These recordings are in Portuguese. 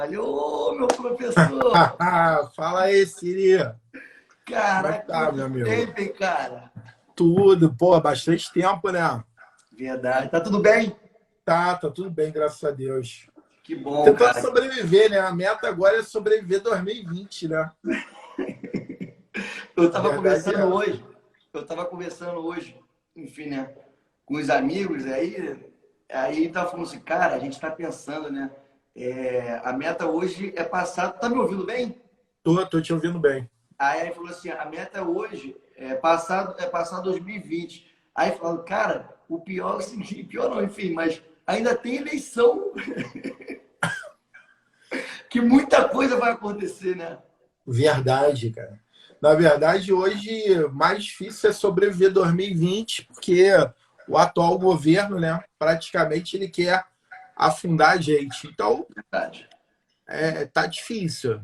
Ô, meu professor! Fala aí, Siri. Como é que Caraca, tá, meu quanto amigo? tempo, hein, cara? Tudo, pô, bastante tempo, né? Verdade. Tá tudo bem? Tá tudo bem, graças a Deus. Que bom, Tentando cara. sobreviver, né? A meta agora é sobreviver 2020, né? Eu A tava verdade é conversando essa. hoje, eu tava conversando hoje, enfim, né, com os amigos aí tava falando assim, cara, a gente tá pensando, né, a meta hoje é passar, tá me ouvindo bem? Tô te ouvindo bem. Aí ele falou assim, a meta hoje é passar 2020. Aí falando, cara, o pior é o seguinte, pior não, enfim, mas ainda tem eleição que muita coisa vai acontecer, né? Verdade, cara. Na verdade, hoje, mais difícil é sobreviver 2020, porque o atual governo, né, praticamente ele quer afundar a gente. Então, Verdade. tá difícil.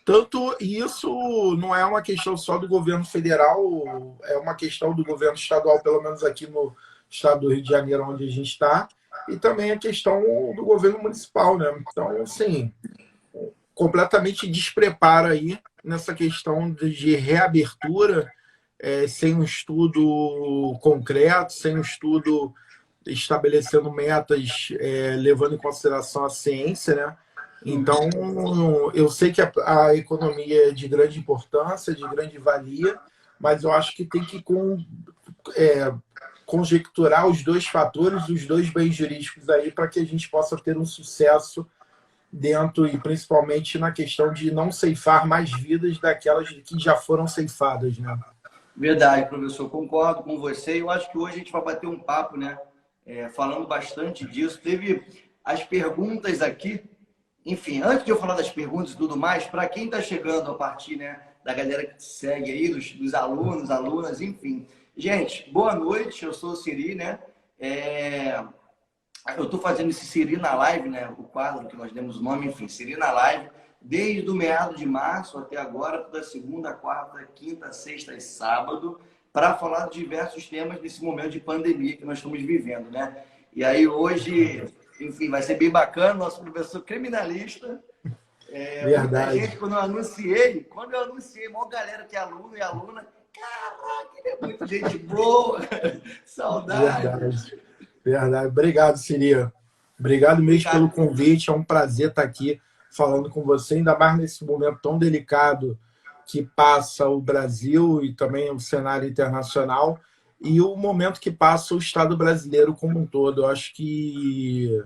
Tanto isso não é uma questão só do governo federal, é uma questão do governo estadual, pelo menos aqui no estado do Rio de Janeiro, onde a gente está, e também a questão do governo municipal, né? Então, assim, completamente despreparo aí nessa questão de reabertura, sem um estudo concreto, sem um estudo estabelecendo metas, levando em consideração a ciência, né? Então, eu sei que a economia é de grande importância, de grande valia, mas eu acho que tem que conjecturar os dois fatores, os dois bens jurídicos aí, para que a gente possa ter um sucesso dentro e principalmente na questão de não ceifar mais vidas daquelas que já foram ceifadas, né? Verdade, professor, concordo com você. Eu acho que hoje a gente vai bater um papo, né? Falando bastante disso. Teve as perguntas aqui. Enfim, antes de eu falar das perguntas e tudo mais, para quem está chegando a partir, né, da galera que segue aí, dos alunos, alunas, enfim. Gente, boa noite, eu sou o Siri, né? É, eu estou fazendo esse Siri na Live, né? O quadro que nós demos o nome, enfim, Siri na Live, desde o meado de março até agora, toda segunda, quarta, quinta, sexta e sábado, para falar de diversos temas desse momento de pandemia que nós estamos vivendo, né? E aí hoje, enfim, vai ser bem bacana, nosso professor criminalista. Muita Verdade, gente, quando eu anunciei, maior galera que é aluno e aluna, caraca, ele é muita gente boa, saudades. verdade, verdade. Obrigado, Siria. Obrigado mesmo pelo Obrigado. convite. É um prazer estar aqui falando com você, ainda mais nesse momento tão delicado que passa o Brasil e também o cenário internacional e o momento que passa o Estado brasileiro como um todo. Eu acho que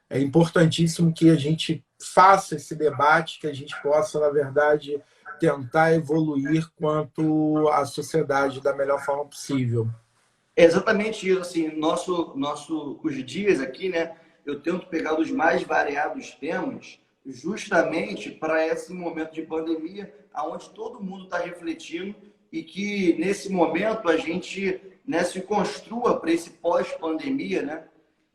é importantíssimo que a gente faça esse debate, que a gente possa, na verdade, tentar evoluir quanto à sociedade da melhor forma possível. É exatamente isso, assim, os dias aqui, né? Eu tento pegar os mais variados temas, justamente para esse momento de pandemia, aonde todo mundo está refletindo e que nesse momento a gente, né, se construa para esse pós-pandemia, né?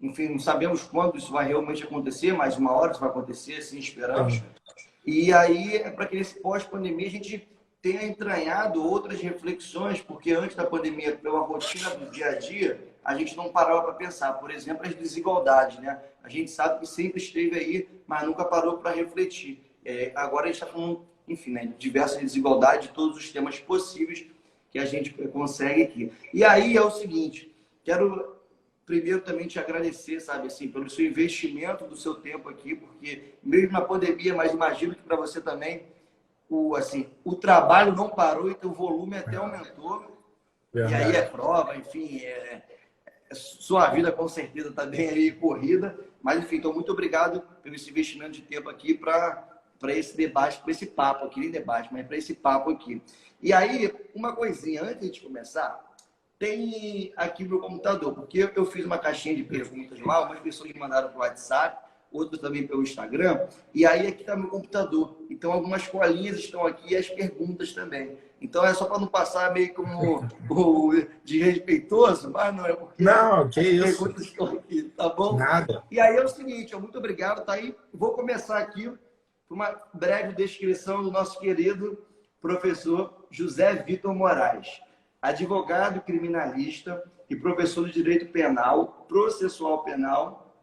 Enfim, não sabemos quando isso vai realmente acontecer, mas uma hora isso vai acontecer, assim esperamos. Sim, E aí é para que nesse pós-pandemia a gente tenha entranhado outras reflexões, porque antes da pandemia, pela rotina do dia a dia, a gente não parava para pensar. Por exemplo, as desigualdades, né? A gente sabe que sempre esteve aí, mas nunca parou para refletir. Agora a gente está falando, enfim, né, de diversas desigualdades, de todos os temas possíveis que a gente consegue aqui. E aí é o seguinte, quero primeiro também te agradecer, sabe, assim, pelo seu investimento do seu tempo aqui, porque mesmo na pandemia, mas imagino que para você também o trabalho não parou e que o volume até aumentou. E aí é verdade. prova, enfim, sua vida com certeza está bem aí corrida, mas enfim, então muito obrigado pelo esse investimento de tempo aqui para esse debate, para esse papo aqui, nem debate, mas para esse papo aqui. E aí, uma coisinha, antes de começar, tem aqui meu computador, porque eu fiz uma caixinha de perguntas lá, umas pessoas me mandaram para o WhatsApp, outras também pelo Instagram, e aí aqui está meu computador. Então algumas colinhas estão aqui e as perguntas também. Então é só para não passar meio como o desrespeitoso, mas não é porque Não, que as isso. perguntas estão aqui, tá bom? Nada. E aí é o seguinte, muito obrigado, tá aí. Vou começar aqui com uma breve descrição do nosso querido professor José Vitor Moraes, advogado criminalista e professor de direito penal, processual penal,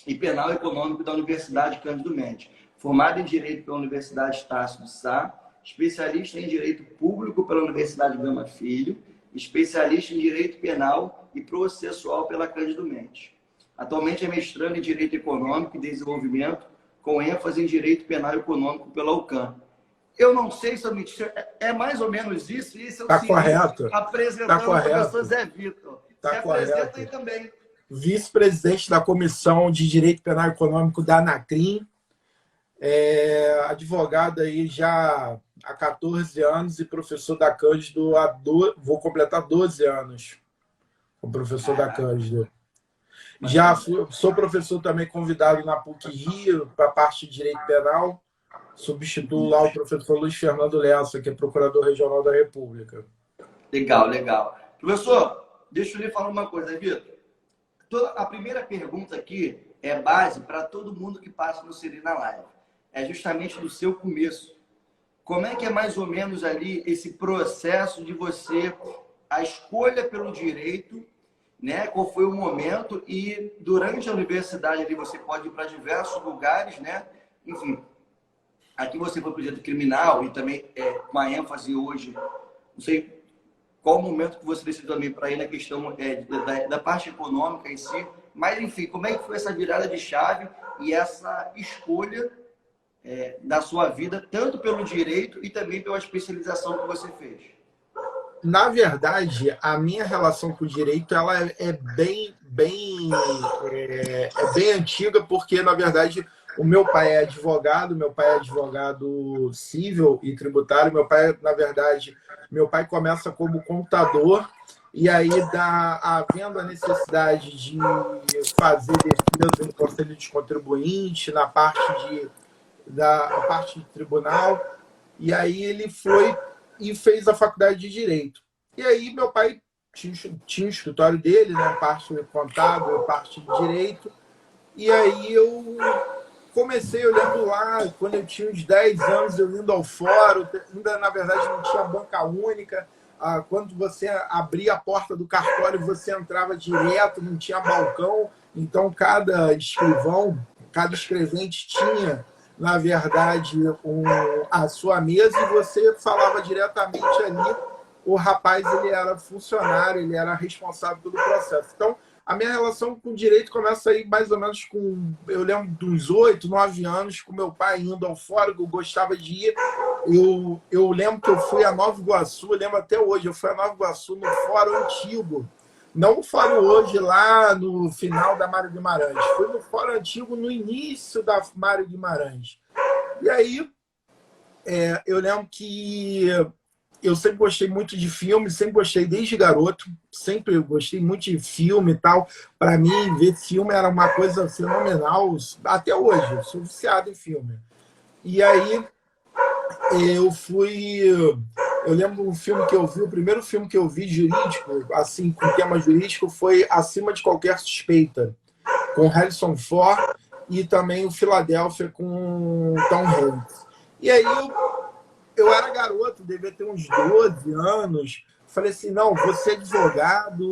e Penal Econômico da Universidade Cândido Mendes. Formado em Direito pela Universidade Estácio de Sá, especialista em Direito Público pela Universidade Gama Filho, especialista em Direito Penal e Processual pela Cândido Mendes. Atualmente é mestrando em Direito Econômico e Desenvolvimento, com ênfase em Direito Penal e Econômico pela UCAM. Eu não sei se eu me... É mais ou menos isso, e esse é o Tá correto. apresentando Tá o correto. professor Zé Vitor. Tá Se apresenta aí também. Vice-presidente da Comissão de Direito Penal e Econômico da Anacrim, advogado aí já há 14 anos e professor da Cândido vou completar 12 anos como professor da Cândido. Sou professor também convidado na PUC-Rio para a parte de Direito Penal, substituo lá o professor Luiz Fernando Lessa, que é Procurador Regional da República. Legal, legal. Professor, deixa eu lhe falar uma coisa, Vitor. A primeira pergunta aqui é base para todo mundo que passa no Serena Live. É justamente do seu começo. Como é que é mais ou menos ali esse processo de você, a escolha pelo direito, né? Qual foi o momento e durante a universidade ali você pode ir para diversos lugares, né? Enfim, aqui você foi para o direito criminal e também com a ênfase hoje, não sei qual o momento que você decidiu também para ir na questão da parte econômica em si, mas enfim, como é que foi essa virada de chave e essa escolha da sua vida, tanto pelo direito e também pela especialização que você fez? Na verdade, a minha relação com o direito ela é bem antiga, porque, na verdade, o meu pai é advogado civil e tributário. Meu pai começa como contador, e aí, havendo a necessidade de fazer defesa no Conselho de Contribuinte, na parte de tribunal, e aí ele foi e fez a faculdade de Direito. E aí meu pai tinha o escritório dele, né, parte contábil, parte de Direito, e aí eu lembro lá, quando eu tinha uns 10 anos, eu indo ao fórum, ainda na verdade não tinha banca única, quando você abria a porta do cartório, você entrava direto, não tinha balcão, então cada escrevente tinha, na verdade, a sua mesa e você falava diretamente ali. O rapaz, ele era funcionário, ele era responsável pelo processo. Então, a minha relação com o direito começa aí mais ou menos eu lembro de uns 8, 9 anos, com meu pai indo ao fórum, eu gostava de ir. Eu lembro que eu fui a Nova Iguaçu, eu lembro até hoje, eu fui a Nova Iguaçu no fórum antigo. Não o fórum hoje, lá no final da Mário Guimarães. Foi no fórum antigo, no início da Mário Guimarães. E aí, eu lembro que eu sempre gostei muito de filme, sempre gostei desde garoto, sempre gostei muito de filme e tal. Para mim, ver filme era uma coisa fenomenal, até hoje, eu sou viciado em filme. E aí, eu lembro um filme que eu vi, o primeiro filme que eu vi jurídico, assim, com tema jurídico, foi Acima de Qualquer Suspeita, com Harrison Ford, e também o Filadélfia com Tom Hanks. E aí eu era garoto, devia ter uns 12 anos. Falei assim, não, vou ser advogado,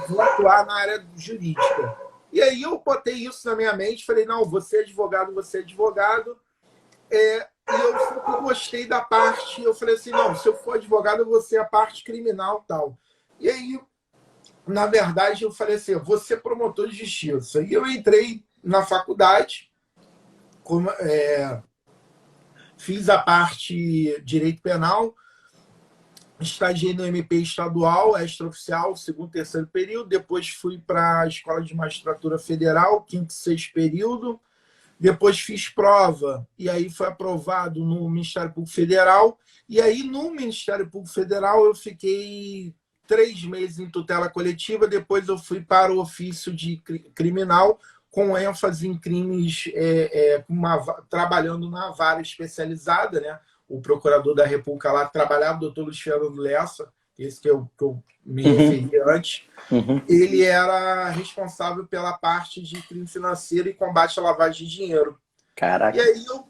vou atuar na área jurídica. E aí eu botei isso na minha mente, falei, não, vou ser advogado, vou ser advogado. E eu sempre gostei da parte, eu falei assim, não, se eu for advogado, eu vou ser a parte criminal e tal. E aí, na verdade, eu falei assim, eu vou ser promotor de justiça. E eu entrei na faculdade, fiz a parte Direito Penal, estagiei no MP estadual, extraoficial, segundo e terceiro período, depois fui para a Escola de Magistratura Federal, quinto e sexto período, depois fiz prova, e aí foi aprovado no Ministério Público Federal, e aí no Ministério Público Federal eu fiquei 3 meses em tutela coletiva, depois eu fui para o ofício de criminal, com ênfase em crimes, trabalhando na vara especializada, né? O procurador da República lá trabalhava, o doutor Luiz Fernando Lessa, esse que eu me referi antes, ele era responsável pela parte de crime financeiro e combate à lavagem de dinheiro. Caraca. E aí eu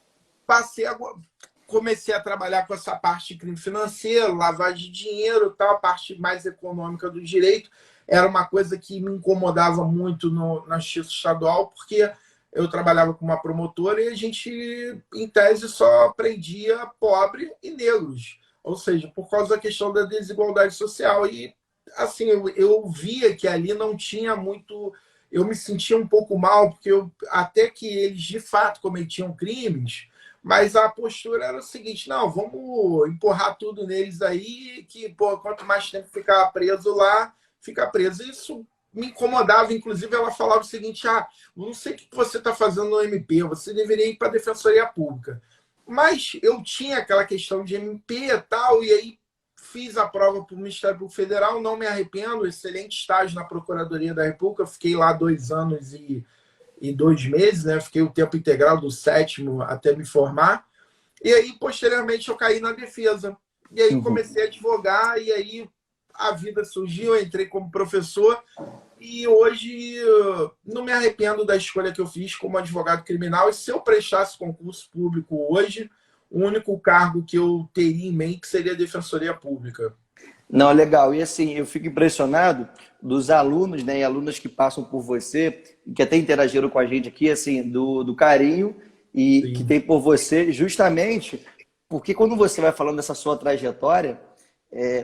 comecei a trabalhar com essa parte de crime financeiro, lavagem de dinheiro, tal, a parte mais econômica do direito. era uma coisa que me incomodava muito na Justiça Estadual, porque eu trabalhava com uma promotora e a gente, em tese, só prendia pobre e negros. Ou seja, por causa da questão da desigualdade social. E, assim, eu via que ali não tinha muito... Eu me sentia um pouco mal, porque até que eles, de fato, cometiam crimes, mas a postura era o seguinte: não, vamos empurrar tudo neles aí, que pô, quanto mais tempo ficar preso lá, fica preso. Isso me incomodava. Inclusive, ela falava o seguinte: não sei o que você está fazendo no MP, você deveria ir para a Defensoria Pública. Mas eu tinha aquela questão de MP e tal, e aí fiz a prova para o Ministério Público Federal, não me arrependo, excelente estágio na Procuradoria da República, fiquei lá 2 anos e 2 meses, né? Fiquei o tempo integral do 7º até me formar. E aí, posteriormente, eu caí na defesa. E aí comecei a advogar, e aí a vida surgiu, eu entrei como professor, e hoje não me arrependo da escolha que eu fiz como advogado criminal. E se eu prestasse concurso público hoje, o único cargo que eu teria em mente seria a Defensoria Pública. Não, legal. E assim, eu fico impressionado dos alunos, né, e alunas que passam por você, que até interagiram com a gente aqui, assim, do carinho e Sim. que tem por você, justamente porque quando você vai falando dessa sua trajetória,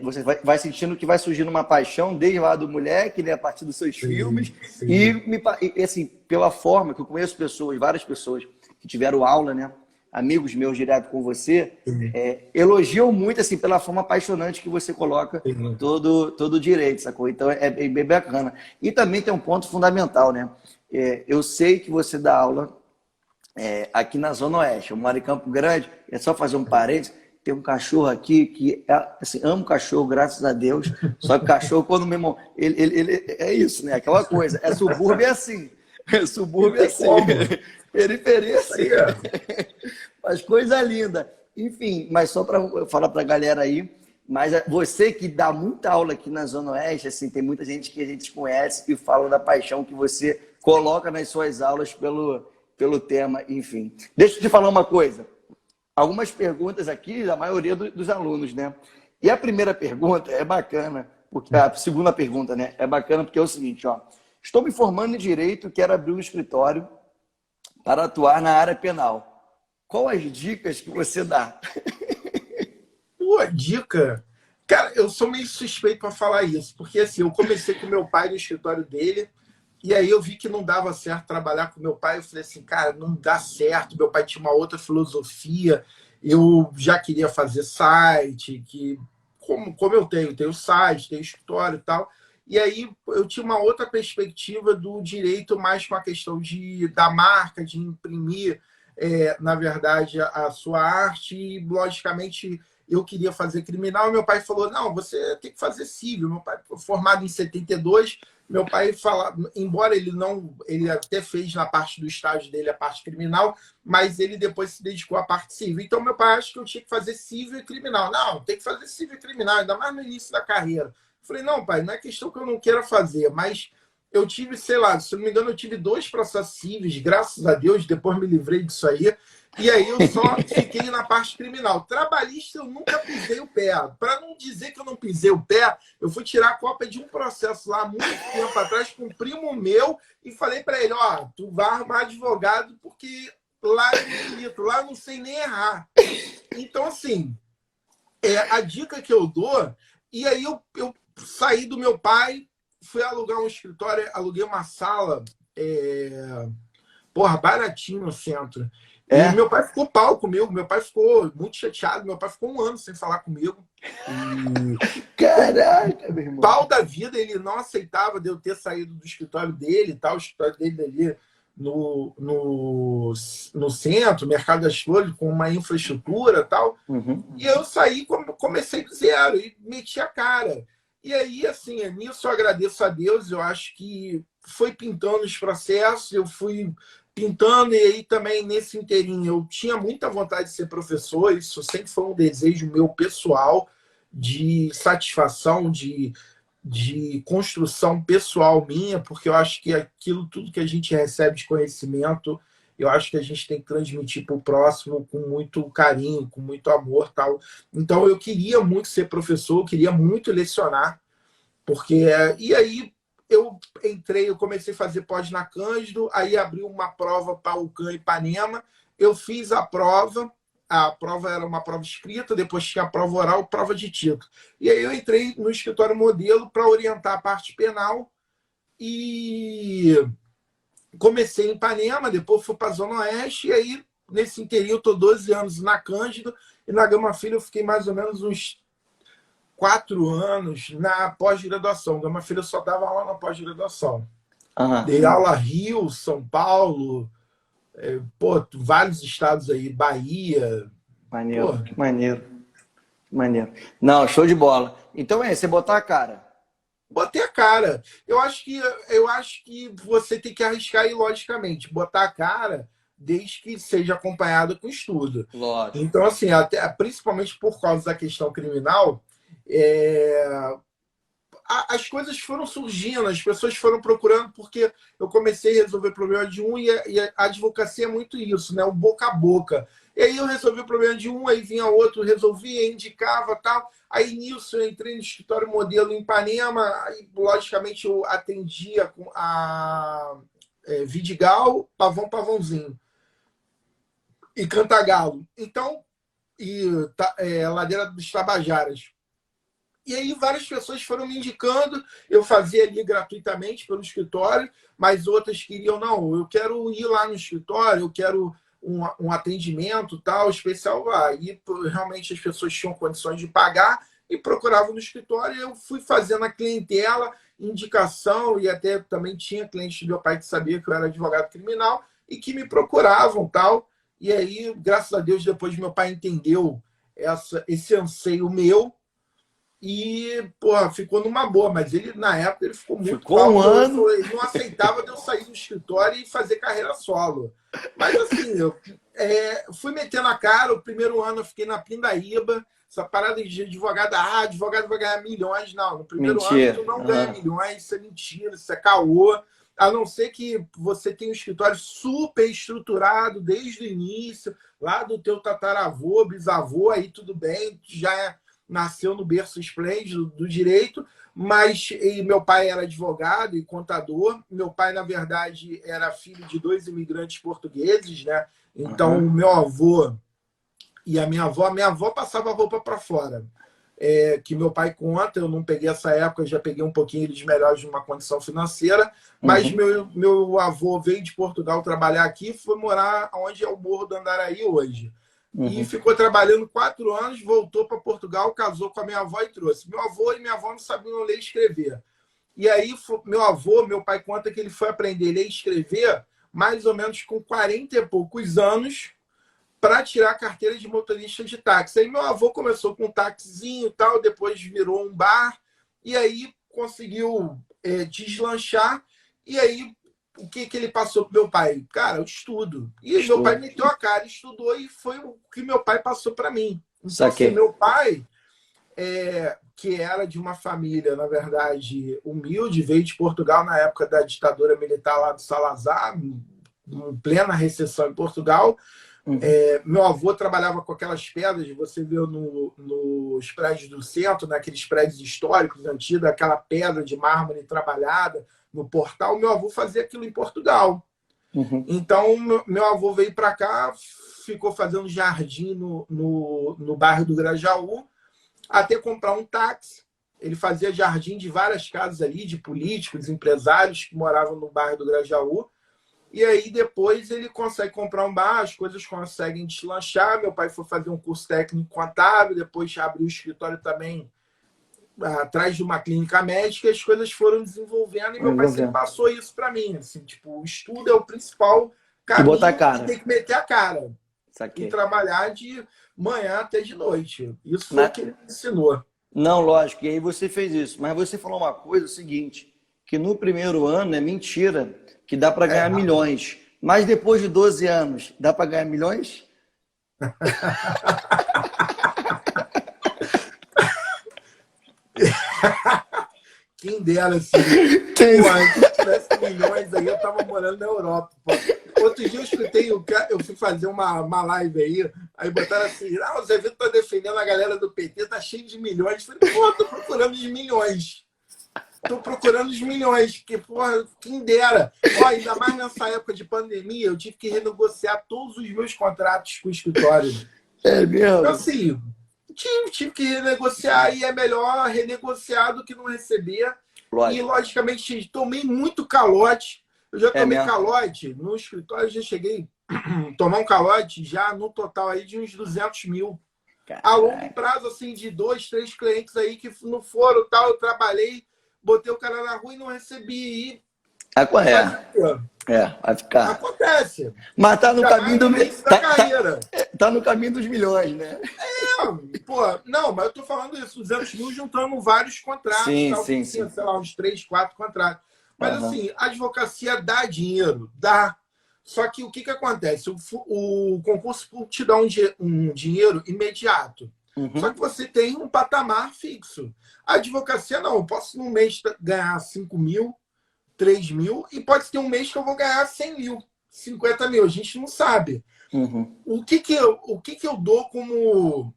você vai sentindo que vai surgindo uma paixão desde lá do moleque, né, a partir dos seus filmes, sim. E assim, pela forma que eu conheço pessoas, várias pessoas que tiveram aula, né, amigos meus direto com você, elogiam muito assim pela forma apaixonante que você coloca todo o direito, sacou? Então é bem bacana. E também tem um ponto fundamental, né? Eu sei que você dá aula aqui na Zona Oeste. Eu moro em Campo Grande, é só fazer um parênteses. Tem um cachorro aqui que, assim, amo cachorro, graças a Deus. Só que cachorro, quando mesmo. Ele é isso, né? Aquela coisa. Subúrbio é assim. Subúrbio é assim. Periferia é assim. Mas coisa linda. Enfim, mas só para falar para a galera aí, mas você que dá muita aula aqui na Zona Oeste, assim, tem muita gente que a gente conhece e fala da paixão que você coloca nas suas aulas pelo tema, enfim. Deixa eu te falar uma coisa. Algumas perguntas aqui, da maioria dos alunos, né? E a primeira pergunta é bacana, porque a segunda pergunta, né? É bacana porque é o seguinte, ó. Estou me formando em Direito e quero abrir um escritório para atuar na área penal. Qual as dicas que você dá? Pô, dica? Cara, eu sou meio suspeito para falar isso, porque assim, eu comecei com meu pai no escritório dele, e aí eu vi que não dava certo trabalhar com meu pai. Eu falei assim, cara, não dá certo. Meu pai tinha uma outra filosofia. Eu já queria fazer site, como eu tenho site, tenho escritório e tal. E aí eu tinha uma outra perspectiva do direito, mais com a questão da marca, de imprimir, na verdade, a sua arte. E, logicamente, eu queria fazer criminal. E meu pai falou, não, você tem que fazer civil. Meu pai, formado em 72, meu pai fala, embora ele até fez na parte do estágio dele a parte criminal, mas ele depois se dedicou à parte civil. Então meu pai acha que eu tinha que fazer civil e criminal. Não, tem que fazer civil e criminal, ainda mais no início da carreira. Falei, não, pai, não é questão que eu não queira fazer, mas eu tive, sei lá, se não me engano, eu tive 2 processos cíveis, graças a Deus, depois me livrei disso aí. E aí eu só fiquei na parte criminal. Trabalhista eu nunca pisei o pé. Para não dizer que eu não pisei o pé, eu fui tirar a cópia de um processo lá muito tempo atrás com um primo meu e falei para ele, ó, tu vai arrumar advogado porque lá eu não limito, lá eu não sei nem errar. Então, assim, a dica que eu dou, e aí eu saí do meu pai, fui alugar um escritório, aluguei uma sala, baratinho no centro. E meu pai ficou pau comigo, meu pai ficou muito chateado, meu pai ficou 1 ano sem falar comigo. Caraca, meu irmão. Pau da vida, ele não aceitava de eu ter saído do escritório dele, tal, o escritório dele ali no centro, Mercado das Flores, com uma infraestrutura tal. E eu saí, comecei do zero e meti a cara. E aí, assim, nisso eu agradeço a Deus, eu acho que foi pintando os processos, eu fui pintando, e aí também nesse inteirinho eu tinha muita vontade de ser professor, isso sempre foi um desejo meu pessoal, de satisfação, de construção pessoal minha, porque eu acho que tudo que a gente recebe de conhecimento, eu acho que a gente tem que transmitir para o próximo com muito carinho, com muito amor, tal. Então eu queria muito ser professor, eu queria muito lecionar, Porque, e aí eu comecei a fazer pós na Cândido, aí abriu uma prova para o UCAM Ipanema, eu fiz a prova era uma prova escrita, depois tinha a prova oral, prova de título. E aí eu entrei no escritório modelo para orientar a parte penal e comecei em Ipanema, depois fui para a Zona Oeste, e aí, nesse interim, eu estou 12 anos na Cândido, e na Gama Filho eu fiquei mais ou menos uns 4 anos na pós-graduação. Gama Filho eu só dava aula na pós-graduação. Dei aula Rio, São Paulo, vários estados aí, Bahia. Maneiro, maneiro. Não, show de bola. Então você botar a cara. Botei a cara. Eu acho que você tem que arriscar aí, logicamente. Botar a cara, desde que seja acompanhado com estudo. Lógico. Então, assim, até, principalmente por causa da questão criminal, as coisas foram surgindo, as pessoas foram procurando, porque eu comecei a resolver problema de um e a advocacia é muito isso, né? O boca a boca. E aí eu resolvi o problema de um, aí vinha outro, resolvia, indicava tal. Aí nisso eu entrei no escritório modelo em Ipanema, aí logicamente eu atendia com a Vidigal, Pavãozinho e Cantagalo. Então, Ladeira dos Tabajaras. E aí várias pessoas foram me indicando, eu fazia ali gratuitamente pelo escritório, mas outras queriam, não, eu quero ir lá no escritório, eu quero um atendimento tal, especial. Aí realmente as pessoas tinham condições de pagar e procuravam no escritório, e eu fui fazendo a clientela, indicação, e até também tinha clientes do meu pai que sabia que eu era advogado criminal e que me procuravam tal. E aí, graças a Deus, depois meu pai entendeu esse anseio meu, e, ficou numa boa, mas ele, na época, ele ficou muito um ano. Ele não aceitava de eu sair do escritório e fazer carreira solo. Mas, assim, eu fui metendo a cara. O primeiro ano eu fiquei na Pindaíba, essa parada de advogado, advogado vai ganhar milhões. Não, no primeiro ano tu não ganha milhões, isso é mentira, isso é caô. A não ser que você tenha um escritório super estruturado desde o início, lá do teu tataravô, bisavô, aí tudo bem, já nasceu no berço esplêndido do direito, mas meu pai era advogado e contador. Meu pai, na verdade, era filho de 2 imigrantes portugueses, né? Então, o meu avô e a minha avó passava roupa para fora. Que meu pai conta, eu não peguei essa época, eu já peguei um pouquinho eles melhores de uma condição financeira, mas meu avô veio de Portugal trabalhar aqui, foi morar onde é o Morro do Andaraí hoje. E ficou trabalhando 4 anos, voltou para Portugal, casou com a minha avó e trouxe. Meu avô e minha avó não sabiam ler e escrever. E aí, meu pai conta que ele foi aprender a ler e escrever mais ou menos com 40 e poucos anos para tirar a carteira de motorista de táxi. Aí meu avô começou com um taxizinho e tal, depois virou um bar, e aí conseguiu deslanchar, e aí o que ele passou para meu pai? Cara, o estudo. E meu pai meteu a cara, estudou, e foi o que meu pai passou para mim. Então, assim, meu pai, que era de uma família, na verdade, humilde, veio de Portugal na época da ditadura militar lá do Salazar, em plena recessão em Portugal. Meu avô trabalhava com aquelas pedras, você viu nos prédios do centro, naqueles prédios históricos antigos, aquela pedra de mármore trabalhada no portal. Meu avô fazia aquilo em Portugal. Então, meu avô veio para cá, ficou fazendo jardim no bairro do Grajaú, até comprar um táxi. Ele fazia jardim de várias casas ali, de políticos, empresários que moravam no bairro do Grajaú. E aí, depois, ele consegue comprar um bar, as coisas conseguem deslanchar. Meu pai foi fazer um curso técnico contábil, depois abriu o escritório também atrás de uma clínica médica, e as coisas foram desenvolvendo, e meu pai sempre passou isso para mim. Assim, tipo, o estudo é o principal caminho, e tem que meter a cara. E trabalhar de manhã até de noite. Isso foi o que ele me ensinou. Não, lógico, e aí você fez isso. Mas você falou uma coisa, o seguinte, que no primeiro ano é mentira, que dá para ganhar milhões. Mas depois de 12 anos, dá para ganhar milhões? Quem dera, assim. Se tivesse milhões aí, eu tava morando na Europa. Outro dia eu escutei, eu fui fazer uma live aí botaram assim, o Zé Vitor tá defendendo a galera do PT, tá cheio de milhões. Eu falei, tô procurando de milhões. tô procurando os milhões, porque, porra, quem dera. Ó, ainda mais nessa época de pandemia, eu tive que renegociar todos os meus contratos com o escritório. É Então, mesmo? assim, tive que renegociar e é melhor renegociar do que não receber. E, Lógico. logicamente, tomei muito calote. Eu já É tomei mesmo? calote no escritório, eu já cheguei a tomar um calote já no total aí de uns 200 mil. A longo Caraca. prazo, assim, de 2, 3 clientes aí que não foram, tal, eu trabalhei, botei o cara na rua e não recebi. E fazer o quê? Vai ficar. Acontece. Mas tá no Ainda caminho mais no início da carreira. tá no caminho dos milhões, né? Pô, não, mas eu tô falando isso, 200 mil juntando vários contratos, Sim, tal, que sim, tinha, sim. sei lá, uns 3, 4 contratos. Mas, Aham. assim, a advocacia dá dinheiro, dá. Só que o que acontece? O concurso te dá um dinheiro imediato. Só que Uhum. você tem um patamar fixo. A advocacia, não. Eu posso, num mês, ganhar 5 mil, 3 mil, e pode ter um mês que eu vou ganhar 100 mil, 50 mil. A gente não sabe. Uhum. O que eu dou como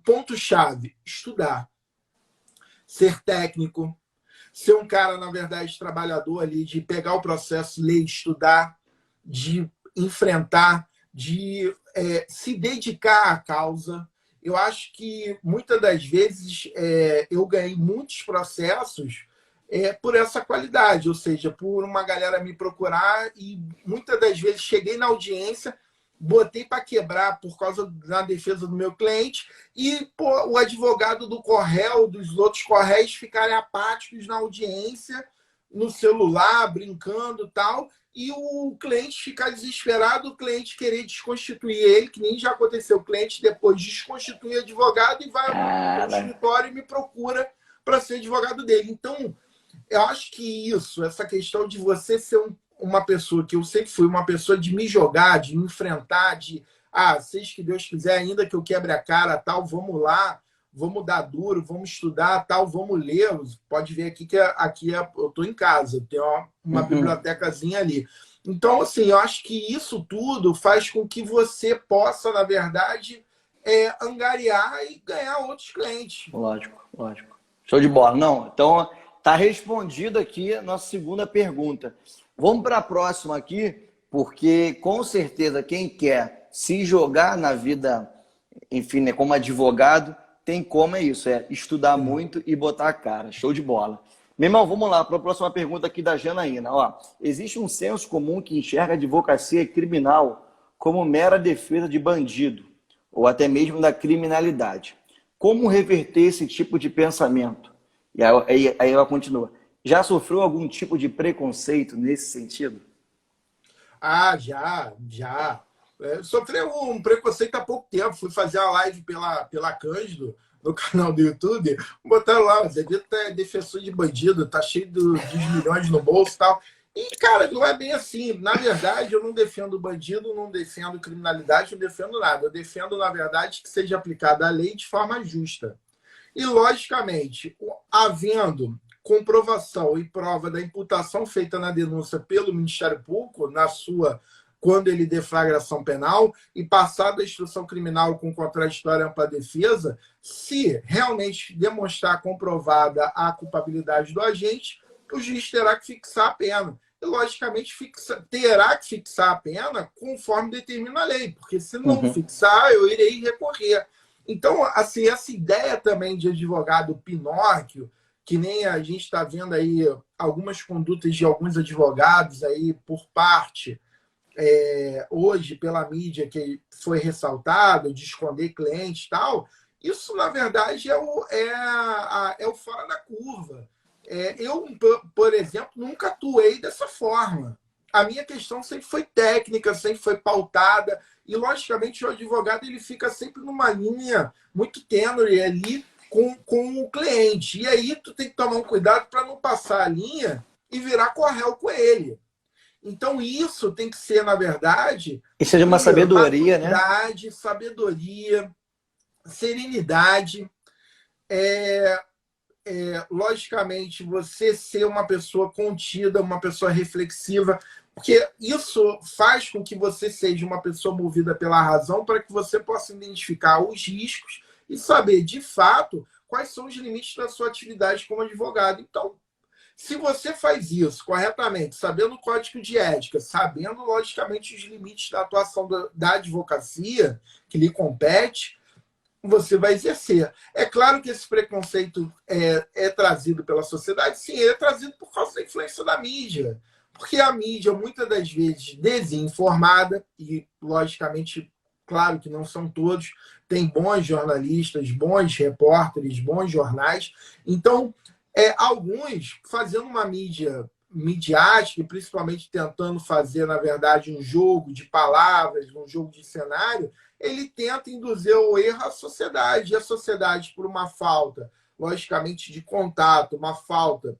ponto-chave? Estudar. Ser técnico. Ser um cara, na verdade, trabalhador ali, de pegar o processo, ler, estudar, de enfrentar, de se dedicar à causa. Eu acho que muitas das vezes eu ganhei muitos processos por essa qualidade, ou seja, por uma galera me procurar e muitas das vezes cheguei na audiência, botei para quebrar por causa da defesa do meu cliente e pô, o advogado do Correio, dos outros Correios ficarem apáticos na audiência, no celular, brincando e tal, e o cliente ficar desesperado, o cliente querer desconstituir ele, que nem já aconteceu, o cliente depois desconstitui o advogado e vai ao Cara. escritório e me procura para ser advogado dele. Então, eu acho que isso, essa questão de você ser uma pessoa, que eu sempre fui uma pessoa de me jogar, de me enfrentar, de, seja que Deus quiser, ainda que eu quebre a cara, tal, vamos lá, vamos dar duro, vamos estudar, tal, vamos ler. Pode ver aqui que eu estou em casa, tem uma Uhum. bibliotecazinha ali. Então, assim, eu acho que isso tudo faz com que você possa, na verdade, angariar e ganhar outros clientes. Lógico, lógico. Show de bola. Não, então tá respondido aqui a nossa segunda pergunta. Vamos para a próxima aqui, porque com certeza quem quer se jogar na vida, enfim, né, como advogado, tem como é isso, é estudar muito e botar a cara. Show de bola. Meu irmão, vamos lá para a próxima pergunta aqui da Janaína. Ó, existe um senso comum que enxerga a advocacia criminal como mera defesa de bandido, ou até mesmo da criminalidade. Como reverter esse tipo de pensamento? E aí ela continua. Já sofreu algum tipo de preconceito nesse sentido? Já. Sofri um preconceito há pouco tempo. Fui fazer a live pela Cândido, no canal do YouTube. Botaram lá, Zé Vitor é defensor de bandido, tá cheio dos milhões no bolso e tal. E, cara, não é bem assim. Na verdade, eu não defendo bandido, não defendo criminalidade, não defendo nada. Eu defendo, na verdade, que seja aplicada a lei de forma justa. E, logicamente, havendo comprovação e prova da imputação feita na denúncia pelo Ministério Público, quando ele deflagra ação penal, e passada a instrução criminal com contraditória ampla defesa, se realmente demonstrar comprovada a culpabilidade do agente, o juiz terá que fixar a pena. E, logicamente, terá que fixar a pena conforme determina a lei, porque se não Uhum. fixar, eu irei recorrer. Então, assim, essa ideia também de advogado Pinóquio, que nem a gente está vendo aí algumas condutas de alguns advogados aí por parte, hoje, pela mídia, que foi ressaltado, de esconder cliente e tal, isso, na verdade, é o fora da curva. Eu, por exemplo, nunca atuei dessa forma. A minha questão sempre foi técnica, sempre foi pautada, e, logicamente, o advogado ele fica sempre numa linha muito tênue ali com o cliente. E aí tu tem que tomar um cuidado para não passar a linha e virar corréu com ele. Então, isso tem que ser, na verdade, Isso é de uma primeiro, sabedoria, né? maturidade, sabedoria, serenidade. Logicamente, você ser uma pessoa contida, uma pessoa reflexiva, porque isso faz com que você seja uma pessoa movida pela razão para que você possa identificar os riscos e saber, de fato, quais são os limites da sua atividade como advogado. Então, Se você faz isso corretamente, sabendo o código de ética, sabendo, logicamente, os limites da atuação da advocacia que lhe compete, você vai exercer. É claro que esse preconceito é trazido pela sociedade, sim, ele é trazido por causa da influência da mídia. Porque a mídia, muitas das vezes, desinformada, e, logicamente, claro que não são todos, tem bons jornalistas, bons repórteres, bons jornais. Então, alguns fazendo uma mídia midiática, e principalmente tentando fazer, na verdade, um jogo de palavras, um jogo de cenário, ele tenta induzir o erro à sociedade. E a sociedade, por uma falta, logicamente, de contato, uma falta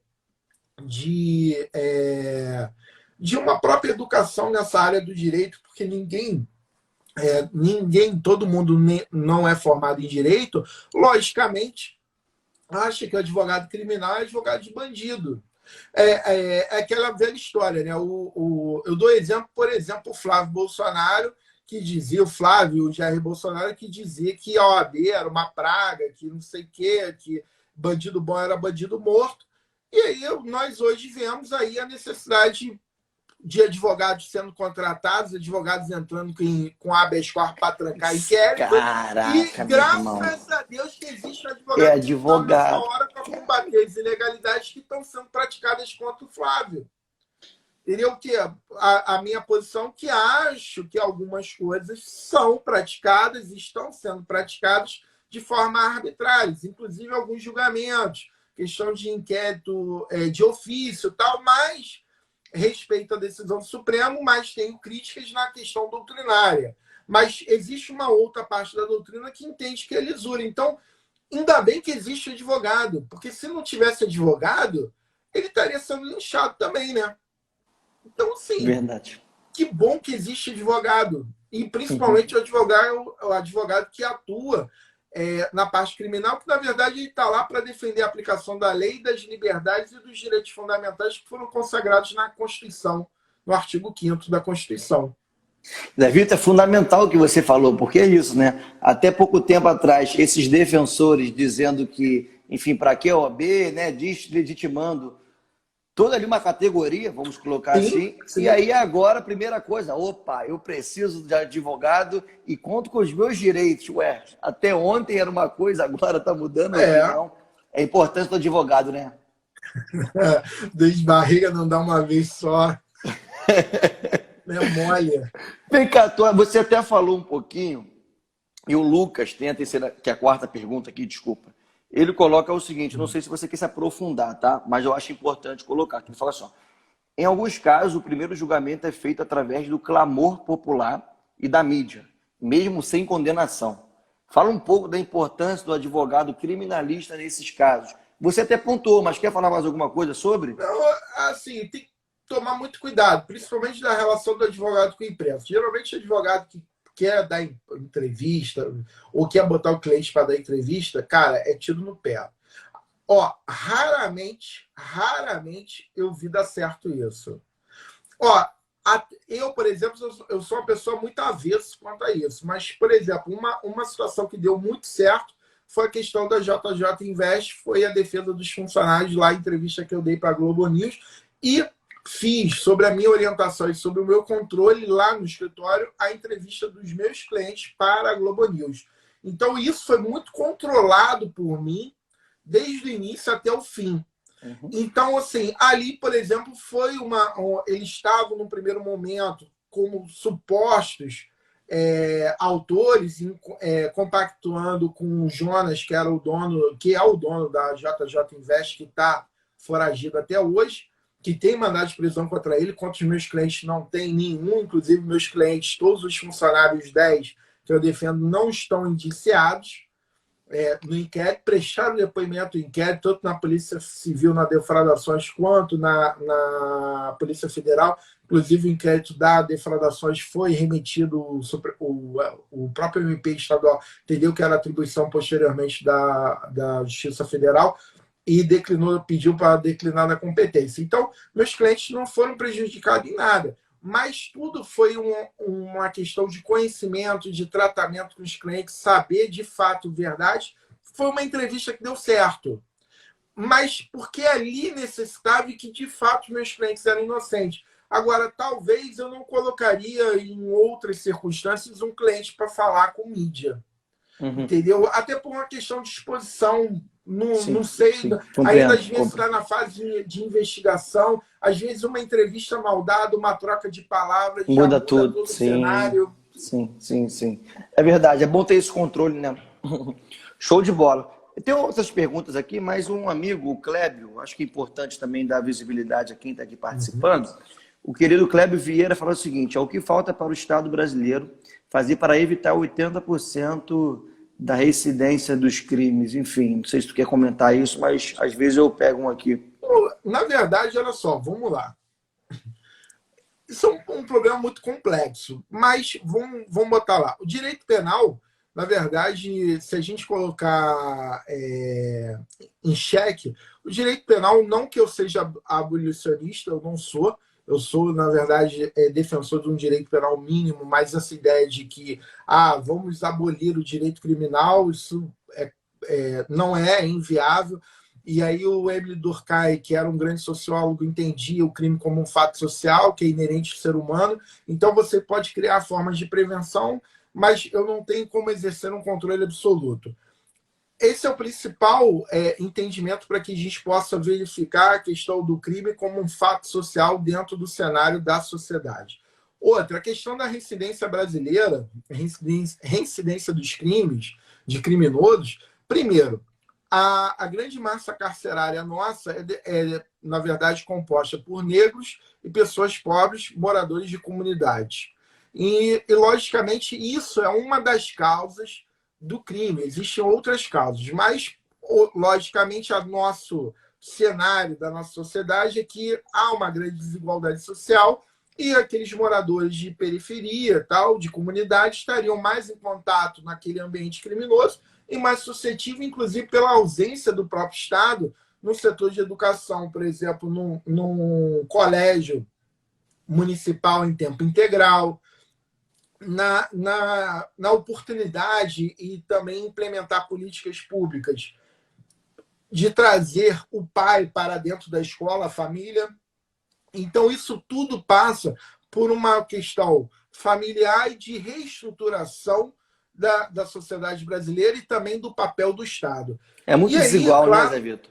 de uma própria educação nessa área do direito, porque todo mundo não é formado em direito, logicamente, acha que advogado criminal é advogado de bandido. É aquela velha história, né? Eu dou exemplo, por exemplo, o Flávio Bolsonaro, que dizia, o Flávio, o Jair Bolsonaro, que dizia que a OAB era uma praga, que não sei o quê, que bandido bom era bandido morto. E aí nós hoje vemos aí a necessidade de advogados sendo contratados, advogados entrando com habeas corpus para trancar inquérito. Caraca, e graças a Deus que existe um advogado, advogado nessa hora para combater as ilegalidades que estão sendo praticadas contra o Flávio. Entendeu? Que a minha posição que acho que algumas coisas são praticadas e estão sendo praticadas de forma arbitrária, inclusive alguns julgamentos, questão de inquérito de ofício, tal, mas respeito a decisão do Supremo, mas tenho críticas na questão doutrinária. Mas existe uma outra parte da doutrina que entende que é lisura. Então, ainda bem que existe advogado, porque se não tivesse advogado, ele estaria sendo linchado também, né? Então, assim, verdade. Que bom que existe advogado. E principalmente o advogado que atua na parte criminal, que na verdade ele está lá para defender a aplicação da lei, das liberdades e dos direitos fundamentais que foram consagrados na Constituição, no artigo 5º da Constituição. Davi, é fundamental o que você falou, porque é isso, né? Até pouco tempo atrás, esses defensores dizendo que, enfim, para que a OAB, né, deslegitimando toda ali uma categoria, vamos colocar assim. Sim. E aí agora, a primeira coisa, opa, eu preciso de advogado e conto com os meus direitos. Ué, até ontem era uma coisa, agora está mudando a opinião. É a importância do advogado, né? Desde barriga não dá uma vez só. É mole. Vem cá, você até falou um pouquinho, e o Lucas tem a terceira, que é a quarta pergunta aqui, desculpa. Ele coloca o seguinte, não sei se você quer se aprofundar, tá? Mas eu acho importante colocar. Ele fala assim, ó, em alguns casos, o primeiro julgamento é feito através do clamor popular e da mídia, mesmo sem condenação. Fala um pouco da importância do advogado criminalista nesses casos. Você até pontuou, mas quer falar mais alguma coisa sobre? Não, assim, tem que tomar muito cuidado, principalmente da relação do advogado com a imprensa. Geralmente, o advogado que quer dar entrevista ou quer botar o cliente para dar entrevista, cara, é tiro no pé. Ó, raramente eu vi dar certo isso. Ó, eu, por exemplo, eu sou uma pessoa muito avessa quanto a isso. Mas, por exemplo, uma situação que deu muito certo foi a questão da JJ Invest, foi a defesa dos funcionários lá, a entrevista que eu dei para a Globo News, e fiz, sobre a minha orientação e sobre o meu controle lá no escritório, a entrevista dos meus clientes para a Globo News. Então, isso foi muito controlado por mim, desde o início até o fim. Uhum. Então, assim, ali, por exemplo, foi eles estavam, no primeiro momento, como supostos autores, compactuando com o Jonas, que é o dono da JJ Invest, que está foragido até hoje, que tem mandado de prisão contra ele, contra os meus clientes não tem nenhum, inclusive meus clientes, todos os funcionários 10 que eu defendo não estão indiciados no inquérito, prestaram depoimento do inquérito, tanto na Polícia Civil, na defraudações, quanto na Polícia Federal. Inclusive, o inquérito da defraudações foi remetido, o próprio MP estadual entendeu que era atribuição posteriormente da Justiça Federal, e pediu para declinar da competência. Então, meus clientes não foram prejudicados em nada, mas tudo foi uma questão de conhecimento, de tratamento com os clientes, saber de fato verdade. Foi uma entrevista que deu certo. mas porque ali necessitava e que, de fato, meus clientes eram inocentes. Agora, talvez eu não colocaria em outras circunstâncias um cliente para falar com mídia. Uhum. Entendeu? Até por uma questão de exposição. Não Sim, sei, sim. ainda Compreendo, às vezes está compreendo. na fase de investigação, às vezes uma entrevista mal dada, uma troca de palavras já Muda muda tudo. todo o Sim, cenário. sim, sim, sim. É verdade, é bom ter esse controle, né? Show de bola. Tem outras perguntas aqui, mas um amigo, o Clébio, acho que é importante também dar visibilidade a quem está aqui participando. O querido Clébio Vieira falou o seguinte: o que falta para o Estado brasileiro fazer para evitar 80% da reincidência dos crimes? Enfim, não sei se tu quer comentar isso, mas às vezes eu pego um aqui. Na verdade, olha só, vamos lá. Isso é um problema muito complexo, mas vamos botar lá. O direito penal, na verdade, se a gente colocar em xeque, o direito penal, não que eu seja abolicionista, eu não sou, eu sou, na verdade, defensor de um direito penal mínimo, mas essa ideia de que vamos abolir o direito criminal, isso não é inviável. E aí o Emile Durkheim, que era um grande sociólogo, entendia o crime como um fato social, que é inerente ao ser humano. Então você pode criar formas de prevenção, mas eu não tenho como exercer um controle absoluto. Esse é o principal entendimento para que a gente possa verificar a questão do crime como um fato social dentro do cenário da sociedade. Outra, a questão da reincidência brasileira, reincidência dos crimes, de criminosos. Primeiro, a grande massa carcerária nossa na verdade, composta por negros e pessoas pobres, moradores de comunidades. Logicamente, isso é uma das causas do crime. Existem outras causas, mas, logicamente, o nosso cenário da nossa sociedade é que há uma grande desigualdade social e aqueles moradores de periferia, tal, de comunidade, estariam mais em contato naquele ambiente criminoso e mais suscetível, inclusive, pela ausência do próprio Estado no setor de educação, por exemplo, num colégio municipal em tempo integral, na oportunidade e também implementar políticas públicas de trazer o pai para dentro da escola, a família. Então, isso tudo passa por uma questão familiar e de reestruturação da sociedade brasileira e também do papel do Estado. É muito E aí, desigual, né, claro. Zé Vitor?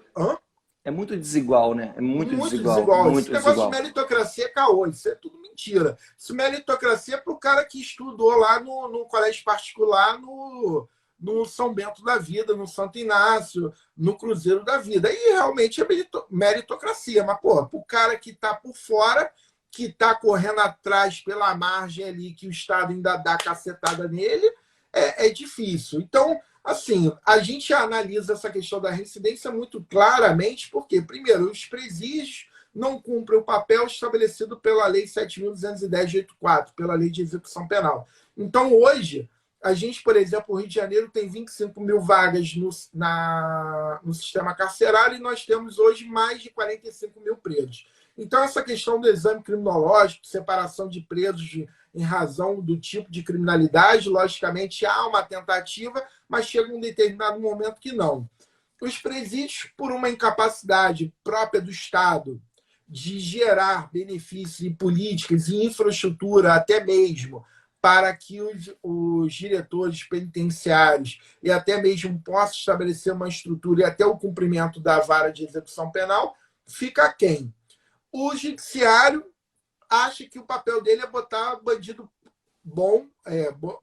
É muito desigual, né? É muito Muito desigual, desigual. Esse muito negócio de desigual. meritocracia é caô, isso é tudo mentira. Isso meritocracia é para o cara que estudou lá no colégio particular, no São Bento da Vida, no Santo Inácio, no Cruzeiro da Vida. E realmente é meritocracia. Mas, pô, para o cara que está por fora, que está correndo atrás pela margem ali, que o Estado ainda dá cacetada nele, é difícil. Então, assim, a gente analisa essa questão da reincidência muito claramente, porque, primeiro, os presídios não cumprem o papel estabelecido pela Lei 7.210 de 84, pela Lei de Execução Penal. Então, hoje, a gente, por exemplo, o Rio de Janeiro tem 25 mil vagas no sistema carcerário e nós temos hoje mais de 45 mil presos. Então, essa questão do exame criminológico, separação de presos em razão do tipo de criminalidade, logicamente há uma tentativa, mas chega um determinado momento que não. Os presídios, por uma incapacidade própria do Estado de gerar benefícios e políticas e infraestrutura, até mesmo para que os diretores penitenciários e até mesmo possam estabelecer uma estrutura e até o cumprimento da vara de execução penal, fica aquém. O judiciário acha que o papel dele é botar bandido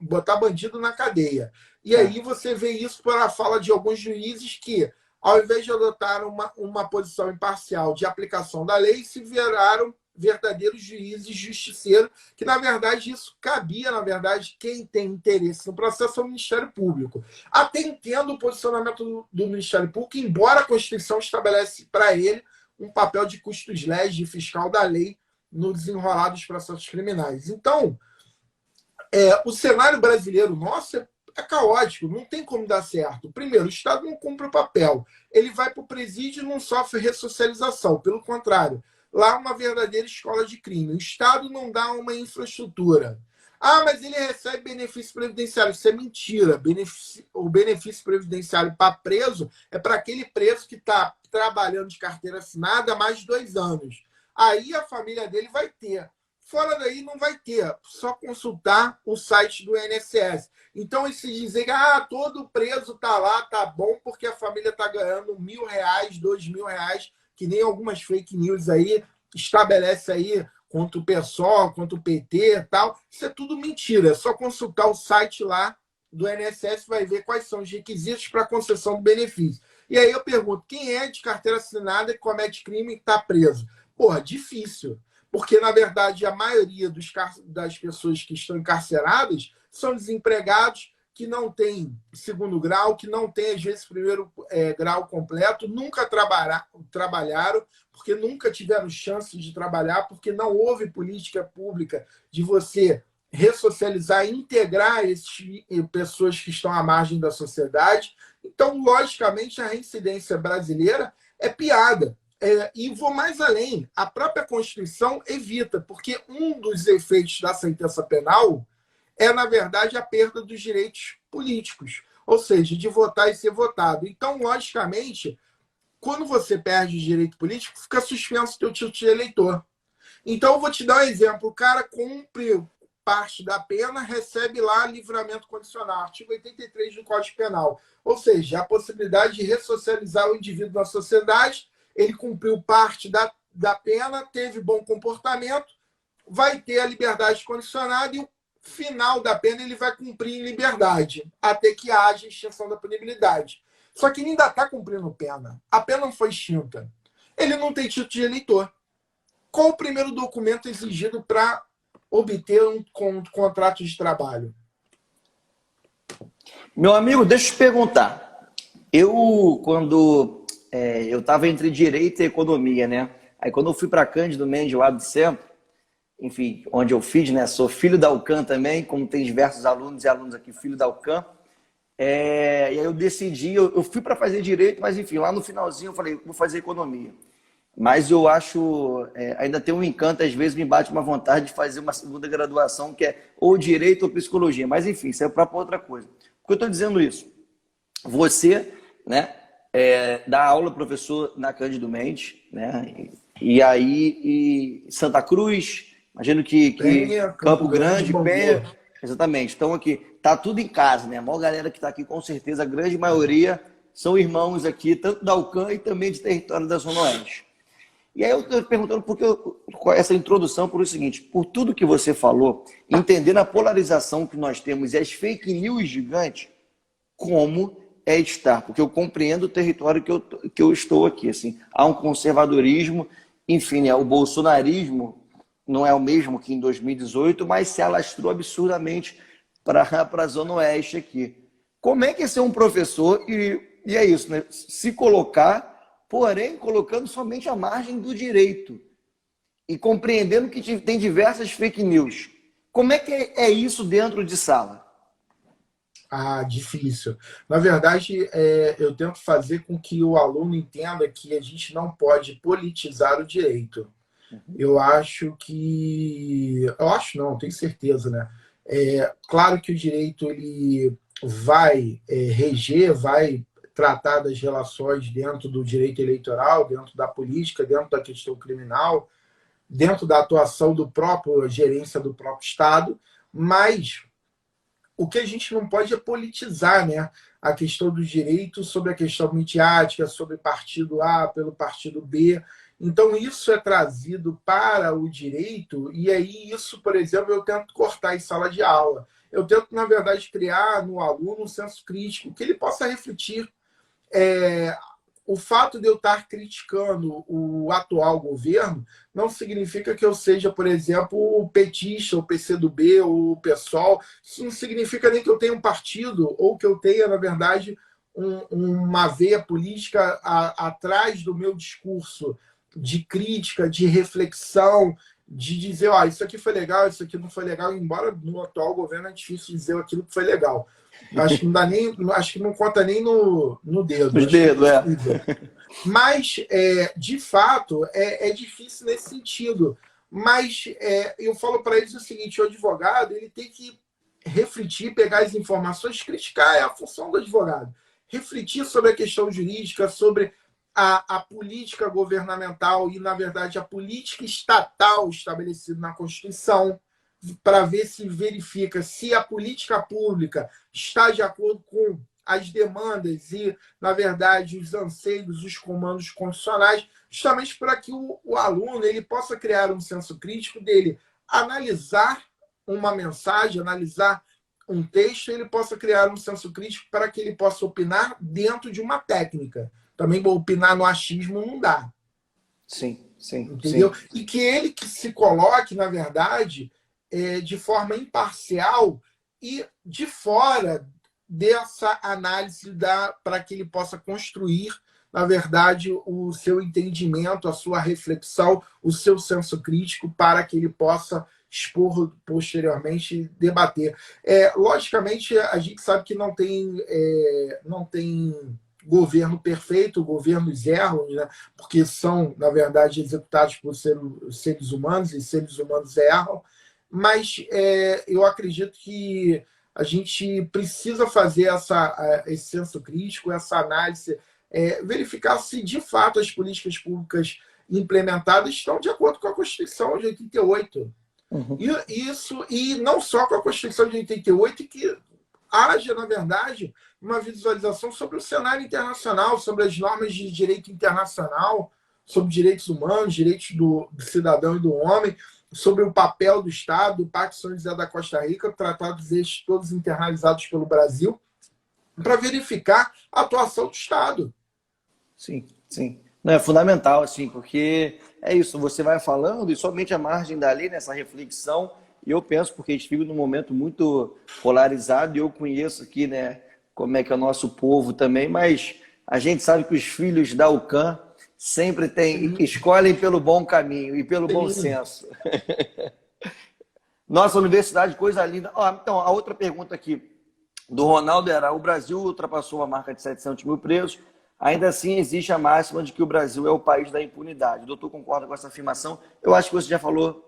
botar bandido na cadeia. E aí você vê isso pela fala de alguns juízes que, ao invés de adotar uma posição imparcial de aplicação da lei, se viraram verdadeiros juízes justiceiros, que, na verdade, isso cabia, na verdade, quem tem interesse no processo é o Ministério Público. Até entendo o posicionamento do Ministério Público, embora a Constituição estabelece para ele um papel de custos legis, de fiscal da lei, no desenrolar dos processos criminais. Então, o cenário brasileiro nosso é caótico, não tem como dar certo. Primeiro, o Estado não cumpre o papel. Ele vai para o presídio e não sofre ressocialização. Pelo contrário, lá é uma verdadeira escola de crime. O Estado não dá uma infraestrutura. Mas ele recebe benefício previdenciário. Isso é mentira. O benefício previdenciário para preso é para aquele preso que está trabalhando de carteira assinada há mais de 2 anos. Aí a família dele vai ter. Fora daí não vai ter. Só consultar o site do INSS. Então, se dizer que todo preso está lá, tá bom, porque a família está ganhando R$ 1.000, R$ 2.000, que nem algumas fake news aí estabelece aí contra o PSOL, contra o PT e tal. Isso é tudo mentira. É só consultar o site lá do INSS, vai ver quais são os requisitos para concessão do benefício. E aí eu pergunto, quem é de carteira assinada e comete crime e está preso? Porra, difícil. Porque, na verdade, a maioria das pessoas que estão encarceradas são desempregados que não têm segundo grau, que não têm, às vezes, primeiro grau completo, nunca trabalharam, porque nunca tiveram chance de trabalhar, porque não houve política pública de você ressocializar e integrar essas pessoas que estão à margem da sociedade. Então, logicamente, a reincidência brasileira é piada. E vou mais além, a própria Constituição evita, porque um dos efeitos da sentença penal é, na verdade, a perda dos direitos políticos, ou seja, de votar e ser votado. Então, logicamente, quando você perde o direito político, fica suspenso o teu título de eleitor. Então, eu vou te dar um exemplo. O cara cumpre parte da pena, recebe lá livramento condicional, artigo 83 do Código Penal. Ou seja, a possibilidade de ressocializar o indivíduo na sociedade. Ele cumpriu parte da pena, teve bom comportamento, vai ter a liberdade condicionada e o final da pena ele vai cumprir em liberdade, até que haja extinção da punibilidade. Só que ele ainda está cumprindo pena. A pena não foi extinta. Ele não tem título de eleitor. Qual o primeiro documento exigido para obter um contrato de trabalho? Meu amigo, deixa eu te perguntar. Quando eu estava entre direito e economia, né? Aí quando eu fui para Cândido Mendes, lá do centro, enfim, onde eu fiz, né? Sou filho da UCAM também, como tem diversos alunos e alunos aqui, filho da UCAM. E aí eu decidi, eu fui para fazer direito, mas enfim, lá no finalzinho eu falei, vou fazer economia. Mas eu acho, ainda tem um encanto, às vezes me bate uma vontade de fazer uma segunda graduação, que é ou direito ou psicologia. Mas enfim, isso é para outra coisa. Por que eu estou dizendo isso? Você, né, dá aula, professor, na Cândido Mendes, né? E aí, Santa Cruz, imagino que Penha, Campo Grande, Bangu. Penha, exatamente. Então aqui, tá tudo em casa, né? A maior galera que está aqui, com certeza, a grande maioria são irmãos aqui, tanto da UCAM e também de território da Zona Oeste. E aí eu estou perguntando essa introdução por o seguinte, por tudo que você falou, entendendo a polarização que nós temos e as fake news gigantes, como é estar, porque eu compreendo o território que eu estou aqui. Assim, há um conservadorismo, enfim, né, o bolsonarismo não é o mesmo que em 2018, mas se alastrou absurdamente para a Zona Oeste aqui. Como é que é ser um professor e é isso, né? Se colocar, porém, colocando somente a margem do direito e compreendendo que tem diversas fake news. Como é que é isso dentro de sala? Difícil. Na verdade, eu tento fazer com que o aluno entenda que a gente não pode politizar o direito. Eu acho que... Eu acho não, tenho certeza, né? Claro que o direito ele vai reger, vai tratar das relações dentro do direito eleitoral, dentro da política, dentro da questão criminal, dentro da atuação do próprio gerência do próprio Estado, mas o que a gente não pode é politizar, né, a questão do direito sobre a questão midiática, sobre partido A pelo partido B. Então, isso é trazido para o direito, e aí isso, por exemplo, eu tento cortar em sala de aula. Eu tento, na verdade, criar no aluno um senso crítico, que ele possa refletir. O fato de eu estar criticando o atual governo não significa que eu seja, por exemplo, o petista, o PCdoB, ou o PSOL. Isso não significa nem que eu tenha um partido ou que eu tenha, na verdade, uma veia política atrás do meu discurso de crítica, de reflexão, de dizer, isso aqui foi legal, isso aqui não foi legal, embora no atual governo é difícil dizer aquilo que foi legal. Acho que não dá nem, acho que não conta nem no dedo. Nos dedos, Mas, de fato, é difícil nesse sentido. Mas eu falo para eles o seguinte, o advogado ele tem que refletir, pegar as informações, criticar, é a função do advogado. Refletir sobre a questão jurídica, sobre a política governamental e, na verdade, a política estatal estabelecida na Constituição, para ver se verifica se a política pública está de acordo com as demandas e, na verdade, os anseios, os comandos constitucionais, justamente para que o aluno ele possa criar um senso crítico dele, analisar uma mensagem, analisar um texto, ele possa criar um senso crítico para que ele possa opinar dentro de uma técnica. Também opinar no achismo não dá. Sim, sim. Entendeu? Sim. E que ele que se coloque, na verdade, de forma imparcial e de fora dessa análise para que ele possa construir, na verdade, o seu entendimento, a sua reflexão, o seu senso crítico, para que ele possa expor posteriormente, debater. Logicamente, a gente sabe que não tem governo perfeito, governos erram, né? Porque são, na verdade, executados por seres humanos, e seres humanos erram, mas eu acredito que a gente precisa fazer esse senso crítico, essa análise, verificar se, de fato, as políticas públicas implementadas estão de acordo com a Constituição de 88. Uhum. E não só com a Constituição de 88, que haja, na verdade, uma visualização sobre o cenário internacional, sobre as normas de direito internacional, sobre direitos humanos, direitos do cidadão e do homem, sobre o papel do Estado, do Pacto São José da Costa Rica, tratados estes todos internalizados pelo Brasil, para verificar a atuação do Estado. Sim, sim. Não, é fundamental, assim, porque é isso, você vai falando e somente a margem dali, nessa reflexão, e eu penso, porque a gente vive num momento muito polarizado, e eu conheço aqui, né, como é que é o nosso povo também, mas a gente sabe que os filhos da UCAM sempre escolhem pelo bom caminho e pelo bom senso. Nossa universidade, coisa linda. Então, a outra pergunta aqui do Ronaldo era: o Brasil ultrapassou a marca de 700 mil presos, ainda assim existe a máxima de que o Brasil é o país da impunidade. O doutor concorda com essa afirmação? Eu acho que você já falou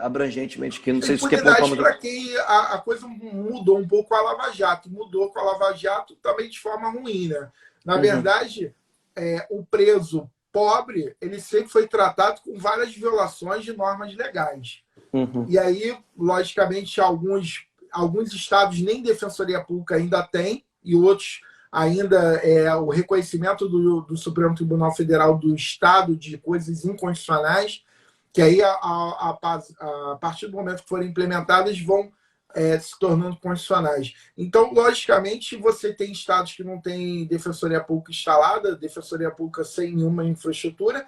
abrangentemente, que não sei se você quer pontuar. Para quem a coisa mudou um pouco com a Lava Jato, mudou com a Lava Jato também de forma ruim, né? Na verdade, o preso pobre, ele sempre foi tratado com várias violações de normas legais. E aí, logicamente, alguns estados nem defensoria pública ainda têm, e outros ainda o reconhecimento do Supremo Tribunal Federal do Estado de coisas inconstitucionais, que aí, a partir do momento que forem implementadas, vão se tornando constitucionais. Então, logicamente, você tem estados que não têm defensoria pública instalada, defensoria pública sem nenhuma infraestrutura,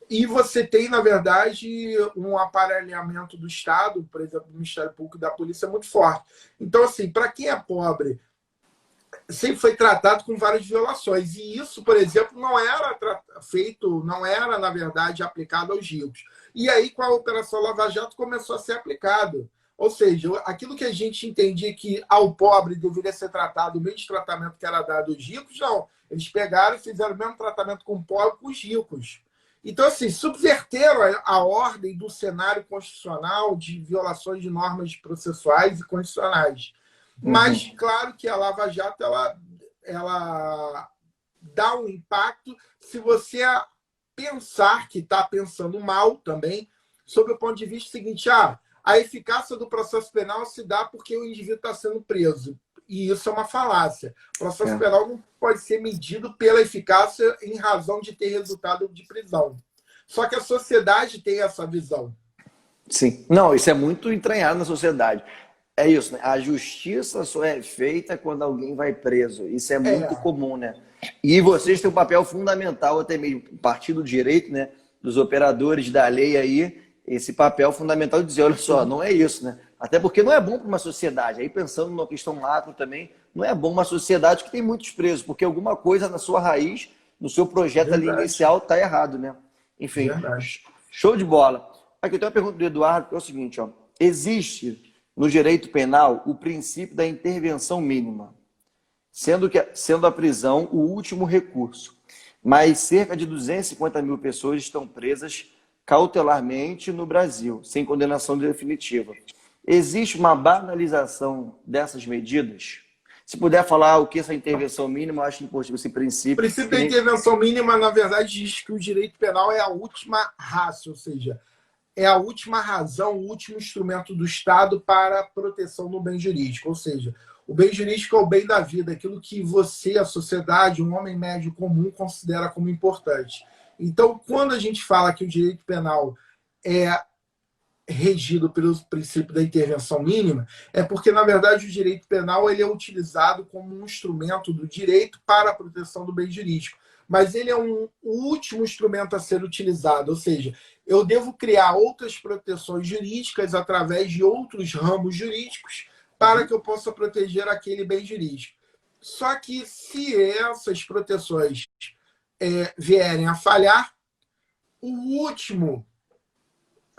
e você tem, na verdade, um aparelhamento do Estado, por exemplo, do Ministério Público e da Polícia, muito forte. Então, assim, para quem é pobre, sempre foi tratado com várias violações. E isso, por exemplo, não era feito, não era, na verdade, aplicado aos ricos. E aí, com a Operação Lava Jato, começou a ser aplicado. Ou seja, aquilo que a gente entendia que ao pobre deveria ser tratado, o mesmo tratamento que era dado aos ricos, não. Eles pegaram e fizeram o mesmo tratamento com o pobre com os ricos. Então, assim, subverteram a ordem do cenário constitucional de violações de normas processuais e constitucionais. Mas, claro que a Lava Jato ela dá um impacto se você pensar que está pensando mal também, sob o ponto de vista seguinte: a eficácia do processo penal se dá porque o indivíduo está sendo preso. E isso é uma falácia. O processo penal não pode ser medido pela eficácia em razão de ter resultado de prisão. Só que a sociedade tem essa visão. Sim. Não, isso é muito entranhado na sociedade. É isso, né? A justiça só é feita quando alguém vai preso. Isso é muito comum, né? E vocês têm um papel fundamental, até mesmo o partido do direito, né? Dos operadores da lei aí, esse papel fundamental de dizer: olha só, não é isso, né? Até porque não é bom para uma sociedade. Aí, pensando numa questão macro também, não é bom uma sociedade que tem muitos presos, porque alguma coisa na sua raiz, no seu projeto ali inicial, está errado, né? Enfim, show de bola. Aqui eu tenho uma pergunta do Eduardo, que é o seguinte: existe no direito penal o princípio da intervenção mínima, sendo a prisão o último recurso, mas cerca de 250 mil pessoas estão presas cautelarmente no Brasil, sem condenação definitiva. Existe uma banalização dessas medidas? Se puder falar o que é essa intervenção mínima, eu acho importante esse O princípio. princípio da intervenção mínima, na verdade, diz que o direito penal é a última ratio, ou seja, é a última razão, o último instrumento do Estado para a proteção do bem jurídico. Ou seja, o bem jurídico é o bem da vida, aquilo que você, a sociedade, um homem médio comum, considera como importante. Então, quando a gente fala que o direito penal é regido pelo princípio da intervenção mínima, é porque, na verdade, o direito penal ele é utilizado como um instrumento do direito para a proteção do bem jurídico. Mas ele é o último instrumento a ser utilizado, ou seja, eu devo criar outras proteções jurídicas através de outros ramos jurídicos para que eu possa proteger aquele bem jurídico. Só que se essas proteções vierem a falhar, o último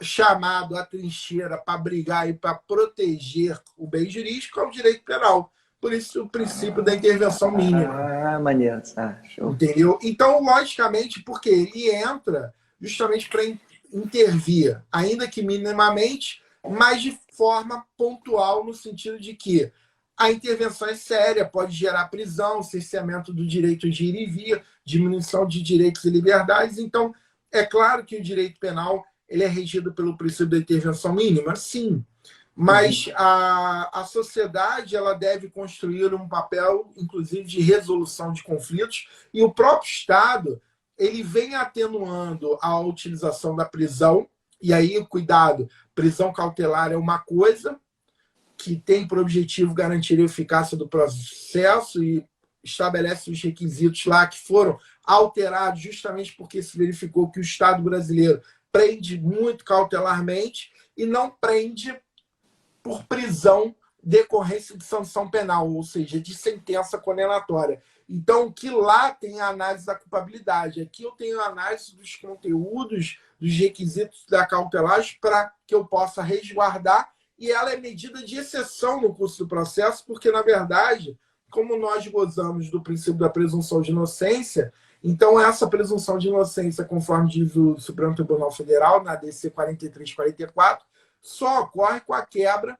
chamado à trincheira para brigar e para proteger o bem jurídico é o direito penal. Por isso, o princípio da intervenção mínima. Ah, maneiro. Show. Entendeu? Então, logicamente, porque ele entra justamente para intervir, ainda que minimamente, mas de forma pontual, no sentido de que a intervenção é séria, pode gerar prisão, cerceamento do direito de ir e vir, diminuição de direitos e liberdades. Então, é claro que o direito penal ele é regido pelo princípio da intervenção mínima? Sim. Mas a sociedade ela deve construir um papel, inclusive, de resolução de conflitos, e o próprio Estado ele vem atenuando a utilização da prisão, e aí, cuidado, prisão cautelar é uma coisa que tem por objetivo garantir a eficácia do processo e estabelece os requisitos lá que foram alterados justamente porque se verificou que o Estado brasileiro prende muito cautelarmente e não prende por prisão decorrência de sanção penal, ou seja, de sentença condenatória. Então, que lá tem a análise da culpabilidade. Aqui eu tenho a análise dos conteúdos, dos requisitos da cautelagem para que eu possa resguardar, e ela é medida de exceção no curso do processo, porque, na verdade, como nós gozamos do princípio da presunção de inocência, então essa presunção de inocência, conforme diz o Supremo Tribunal Federal, na DC 4344, só ocorre com a quebra,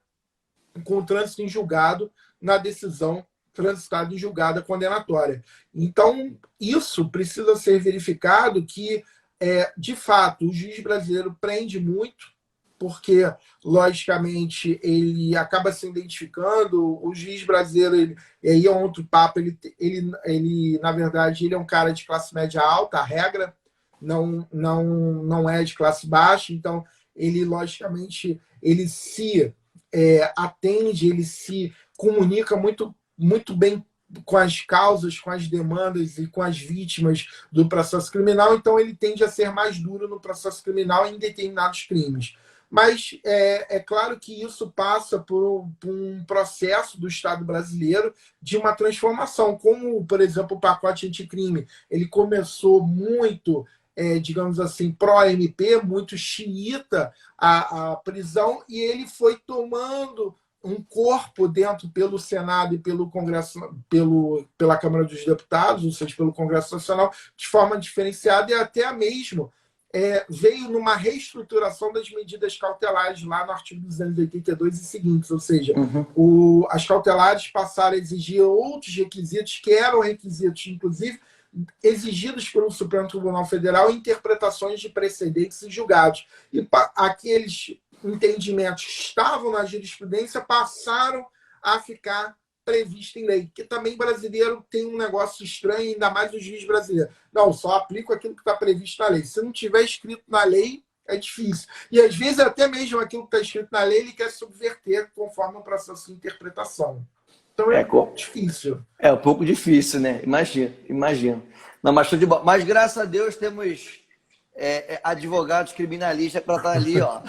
com o trânsito em julgado, na decisão transitada em julgada condenatória. Então, isso precisa ser verificado que, de fato, o juiz brasileiro prende muito, porque, logicamente, ele acaba se identificando, o juiz brasileiro, e aí é um outro papo, ele, na verdade, ele é um cara de classe média alta, a regra não é de classe baixa, então ele, logicamente, ele se atende, ele se comunica muito, muito bem com as causas, com as demandas e com as vítimas do processo criminal, então ele tende a ser mais duro no processo criminal em determinados crimes. Mas é claro que isso passa por um processo do Estado brasileiro de uma transformação, como, por exemplo, o pacote anticrime. Ele começou muito, digamos assim, pró-MP, muito xiita a prisão, e ele foi tomando um corpo dentro pelo Senado e pelo Congresso, pela Câmara dos Deputados, ou seja, pelo Congresso Nacional, de forma diferenciada, e até mesmo veio numa reestruturação das medidas cautelares lá no artigo 282 e seguintes, ou seja, as cautelares passaram a exigir outros requisitos, que eram requisitos, inclusive, exigidos pelo Supremo Tribunal Federal, interpretações de precedentes e julgados. E aqueles entendimentos que estavam na jurisprudência passaram a ficar previsto em lei, porque também brasileiro tem um negócio estranho, ainda mais o juiz brasileiro. Não, só aplico aquilo que está previsto na lei. Se não tiver escrito na lei, é difícil. E às vezes até mesmo aquilo que está escrito na lei, ele quer subverter conforme o processo de interpretação. Então é difícil. É um pouco difícil, né? Imagino. Não, mas tudo de bom. Mas graças a Deus temos advogados criminalistas para estar ali, ó.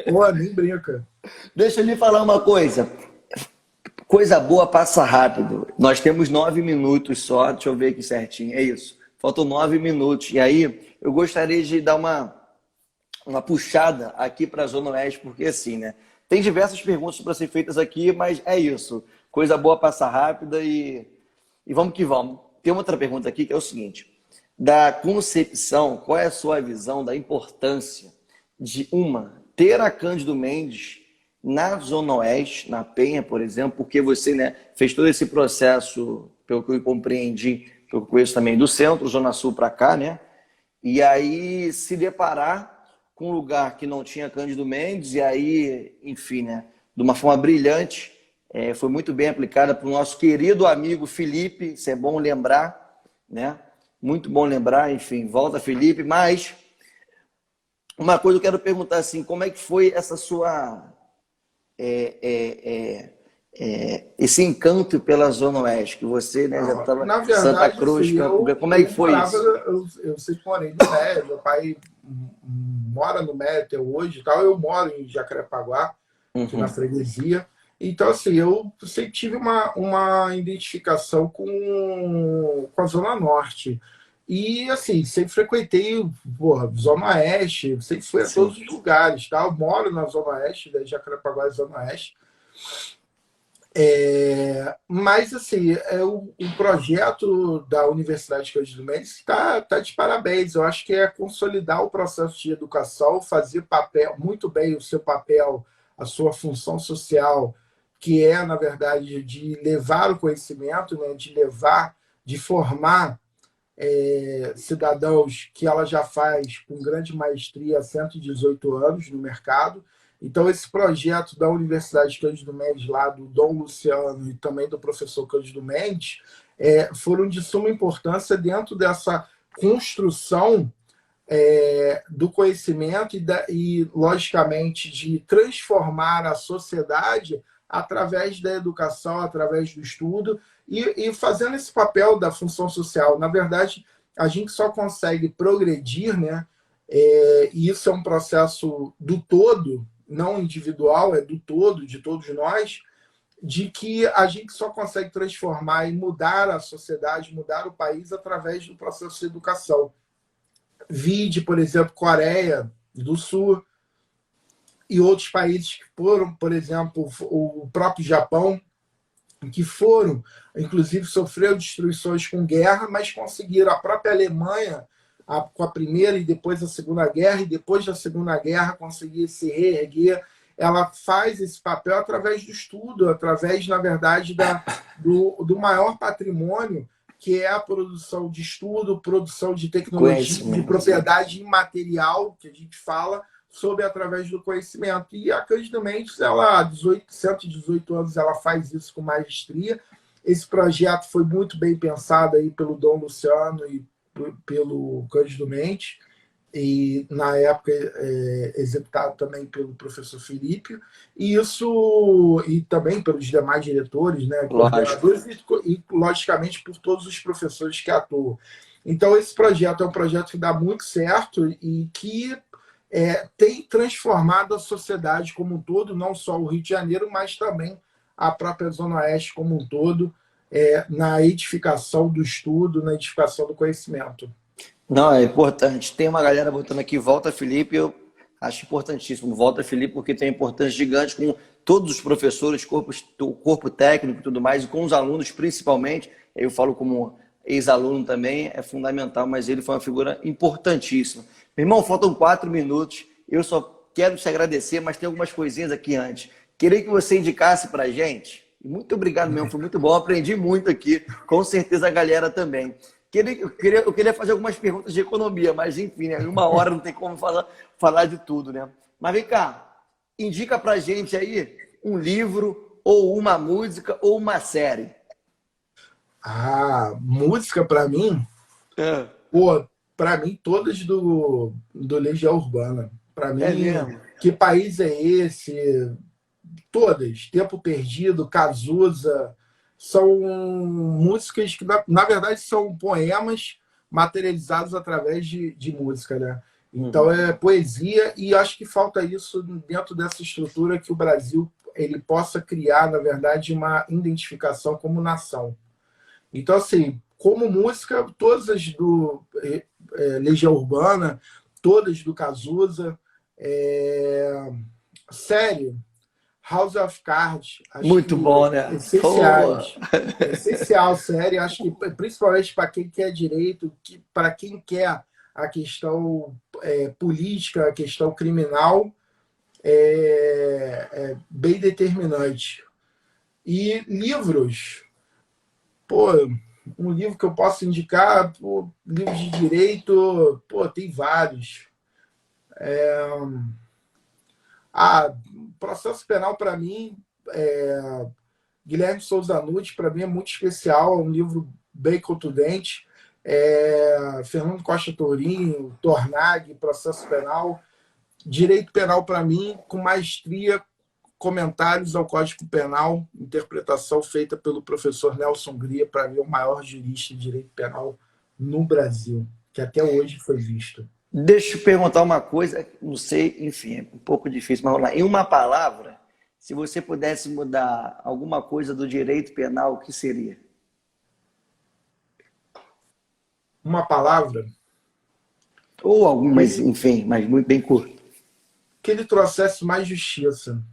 Pô, nem brinca. Deixa eu lhe falar uma coisa. Coisa boa passa rápido. Nós temos 9 minutos só. Deixa eu ver aqui certinho. É isso. Faltam 9 minutos. E aí, eu gostaria de dar uma puxada aqui para a Zona Oeste, porque assim, né? Tem diversas perguntas para ser feitas aqui, mas é isso. Coisa boa passa rápida e vamos que vamos. Tem outra pergunta aqui que é o seguinte. Da concepção, qual é a sua visão da importância de ter a Cândido Mendes na Zona Oeste, na Penha, por exemplo, porque você, né, fez todo esse processo, pelo que eu compreendi, pelo que eu conheço também, do centro, Zona Sul para cá, né? E aí se deparar com um lugar que não tinha Cândido Mendes, e aí, enfim, né, de uma forma brilhante, foi muito bem aplicada para o nosso querido amigo Felipe, isso é bom lembrar, né? Muito bom lembrar, enfim, volta Felipe, mas uma coisa eu quero perguntar assim, como é que foi essa sua esse encanto pela Zona Oeste, que você, né, já estava Na Santa verdade, Cruz, assim, Campo Grande, como é que foi morava, isso? eu sempre morei no Médio, meu pai mora no Médio até hoje e tal, eu moro em Jacarepaguá, aqui na Uhum. freguesia. Então, assim, eu sempre tive uma identificação com a Zona Norte. E, assim, sempre frequentei, porra, Zona Oeste, sempre fui a Sim, todos os lugares, tá? Eu moro na Zona Oeste, da Jacarepaguá e Zona Oeste. Mas, assim, o projeto da Universidade Cândido Mendes tá de parabéns. Eu acho que é consolidar o processo de educação, fazer papel muito bem o seu papel, a sua função social, que é, na verdade, de levar o conhecimento, né, de formar cidadãos que ela já faz com grande maestria há 118 anos no mercado. Então, esse projeto da Universidade Cândido Mendes, lá do Dom Luciano e também do professor Cândido Mendes, foram de suma importância dentro dessa construção do conhecimento logicamente, de transformar a sociedade através da educação, através do estudo e fazendo esse papel da função social. Na verdade, a gente só consegue progredir, né? E isso é um processo do todo, não individual, é do todo, de todos nós, de que a gente só consegue transformar e mudar a sociedade, mudar o país através do processo de educação. Vide, por exemplo, Coreia do Sul e outros países que foram, por exemplo, o próprio Japão, que foram, inclusive, sofreu destruições com guerra, mas conseguiram. A própria Alemanha, com a Primeira e depois a Segunda Guerra, e depois da Segunda Guerra conseguir se reerguer. Ela faz esse papel através do estudo, através, na verdade, do maior patrimônio, que é a produção de estudo, produção de tecnologia, de Conhecimento. propriedade imaterial, que a gente fala, sobre através do conhecimento. E a Cândido Mendes, ela, há 118 anos, ela faz isso com maestria. Esse projeto foi muito bem pensado aí pelo Dom Luciano e pelo Cândido Mendes, e na época executado também pelo professor Felipe, e também pelos demais diretores, né, Lógico. coordenadores, e logicamente por todos os professores que atuam. Então, esse projeto é um projeto que dá muito certo e que tem transformado a sociedade como um todo, não só o Rio de Janeiro, mas também a própria Zona Oeste como um todo, na edificação do estudo, na edificação do conhecimento. Não, é importante. Tem uma galera botando aqui, volta Felipe, eu acho importantíssimo. Volta Felipe, porque tem importância gigante com todos os professores, o corpo técnico e tudo mais, e com os alunos principalmente. Eu falo como ex-aluno também, é fundamental, mas ele foi uma figura importantíssima. Meu irmão, faltam 4 minutos. Eu só quero te agradecer, mas tem algumas coisinhas aqui antes. Queria que você indicasse para a gente. Muito obrigado mesmo, foi muito bom. Aprendi muito aqui. Com certeza a galera também. Eu queria fazer algumas perguntas de economia, mas enfim, né? Em uma hora não tem como falar de tudo, né? Mas vem cá, indica pra gente aí um livro, ou uma música, ou uma série. Música para mim, É, pô, para mim todas do Legião Urbana. Para é mim, mesmo. Que País é Esse? Todas. Tempo Perdido, Cazuza, são músicas que, na verdade, são poemas materializados através de música, né? Então, Uhum. é poesia, e acho que falta isso dentro dessa estrutura que o Brasil ele possa criar, na verdade, uma identificação como nação. Então, assim, como música, todas as do Legião Urbana, todas do Cazuza, série, House of Cards, acho Muito que bom, né? Pô, essenciais. É essencial, série. Acho que principalmente para quem quer direito, para quem quer a questão política, a questão criminal, é bem determinante. E livros, pô, um livro que eu posso indicar, pô, livros de direito, pô, tem vários. Processo penal, para mim, Guilherme Souza Nunes, para mim é muito especial, é um livro bem contundente. Fernando Costa Tourinho, Tornag, Processo Penal. Direito penal, para mim, com maestria, comentários ao Código Penal, interpretação feita pelo professor Nelson Gria, para mim, é o maior jurista de direito penal no Brasil, que até hoje foi visto. Deixa eu perguntar uma coisa, não sei, enfim, é um pouco difícil, mas vamos lá. Em uma palavra, se você pudesse mudar alguma coisa do direito penal, o que seria? Uma palavra? Ou algumas, enfim, mas muito bem curto. Que ele trouxesse mais justiça.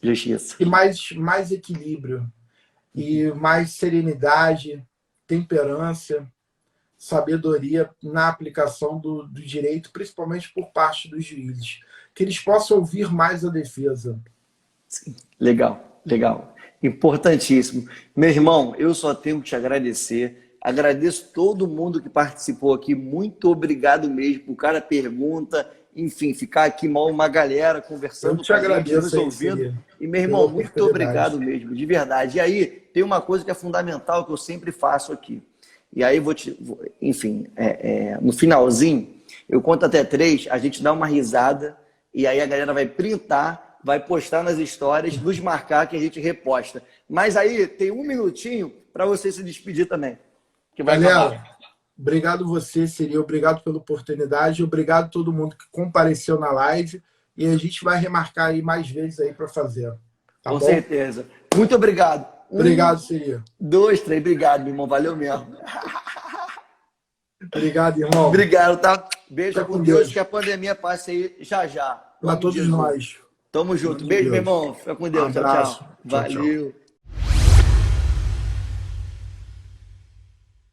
Justiça. E mais equilíbrio. E mais serenidade, temperança, sabedoria na aplicação do direito, principalmente por parte dos juízes. Que eles possam ouvir mais a defesa. Sim. Legal, legal. Importantíssimo. Meu irmão, eu só tenho que te agradecer. Agradeço todo mundo que participou aqui. Muito obrigado mesmo. O cara pergunta, enfim, ficar aqui uma galera conversando. Eu te agradeço, nos ouvindo. E, meu irmão, muito obrigado mesmo, de verdade. E aí, tem uma coisa que é fundamental que eu sempre faço aqui. E aí, enfim, no finalzinho, eu conto até 3, a gente dá uma risada e aí a galera vai printar, vai postar nas histórias, nos marcar que a gente reposta. Mas aí tem 1 minutinho para você se despedir também. Que vai Galera, obrigado você, Siri, obrigado pela oportunidade, obrigado a todo mundo que compareceu na live e a gente vai remarcar aí mais vezes aí para fazer. Tá Com bom? certeza. Muito obrigado. Obrigado, Siri. 2, 3, obrigado, meu irmão. Valeu mesmo. Obrigado, irmão. Obrigado, tá? Beijo Fica com com Deus, Deus. que a pandemia passe aí já. Para todos nós. Tamo junto. Beijo, meu irmão. Fica com Deus. Um abraço. Tchau. Valeu.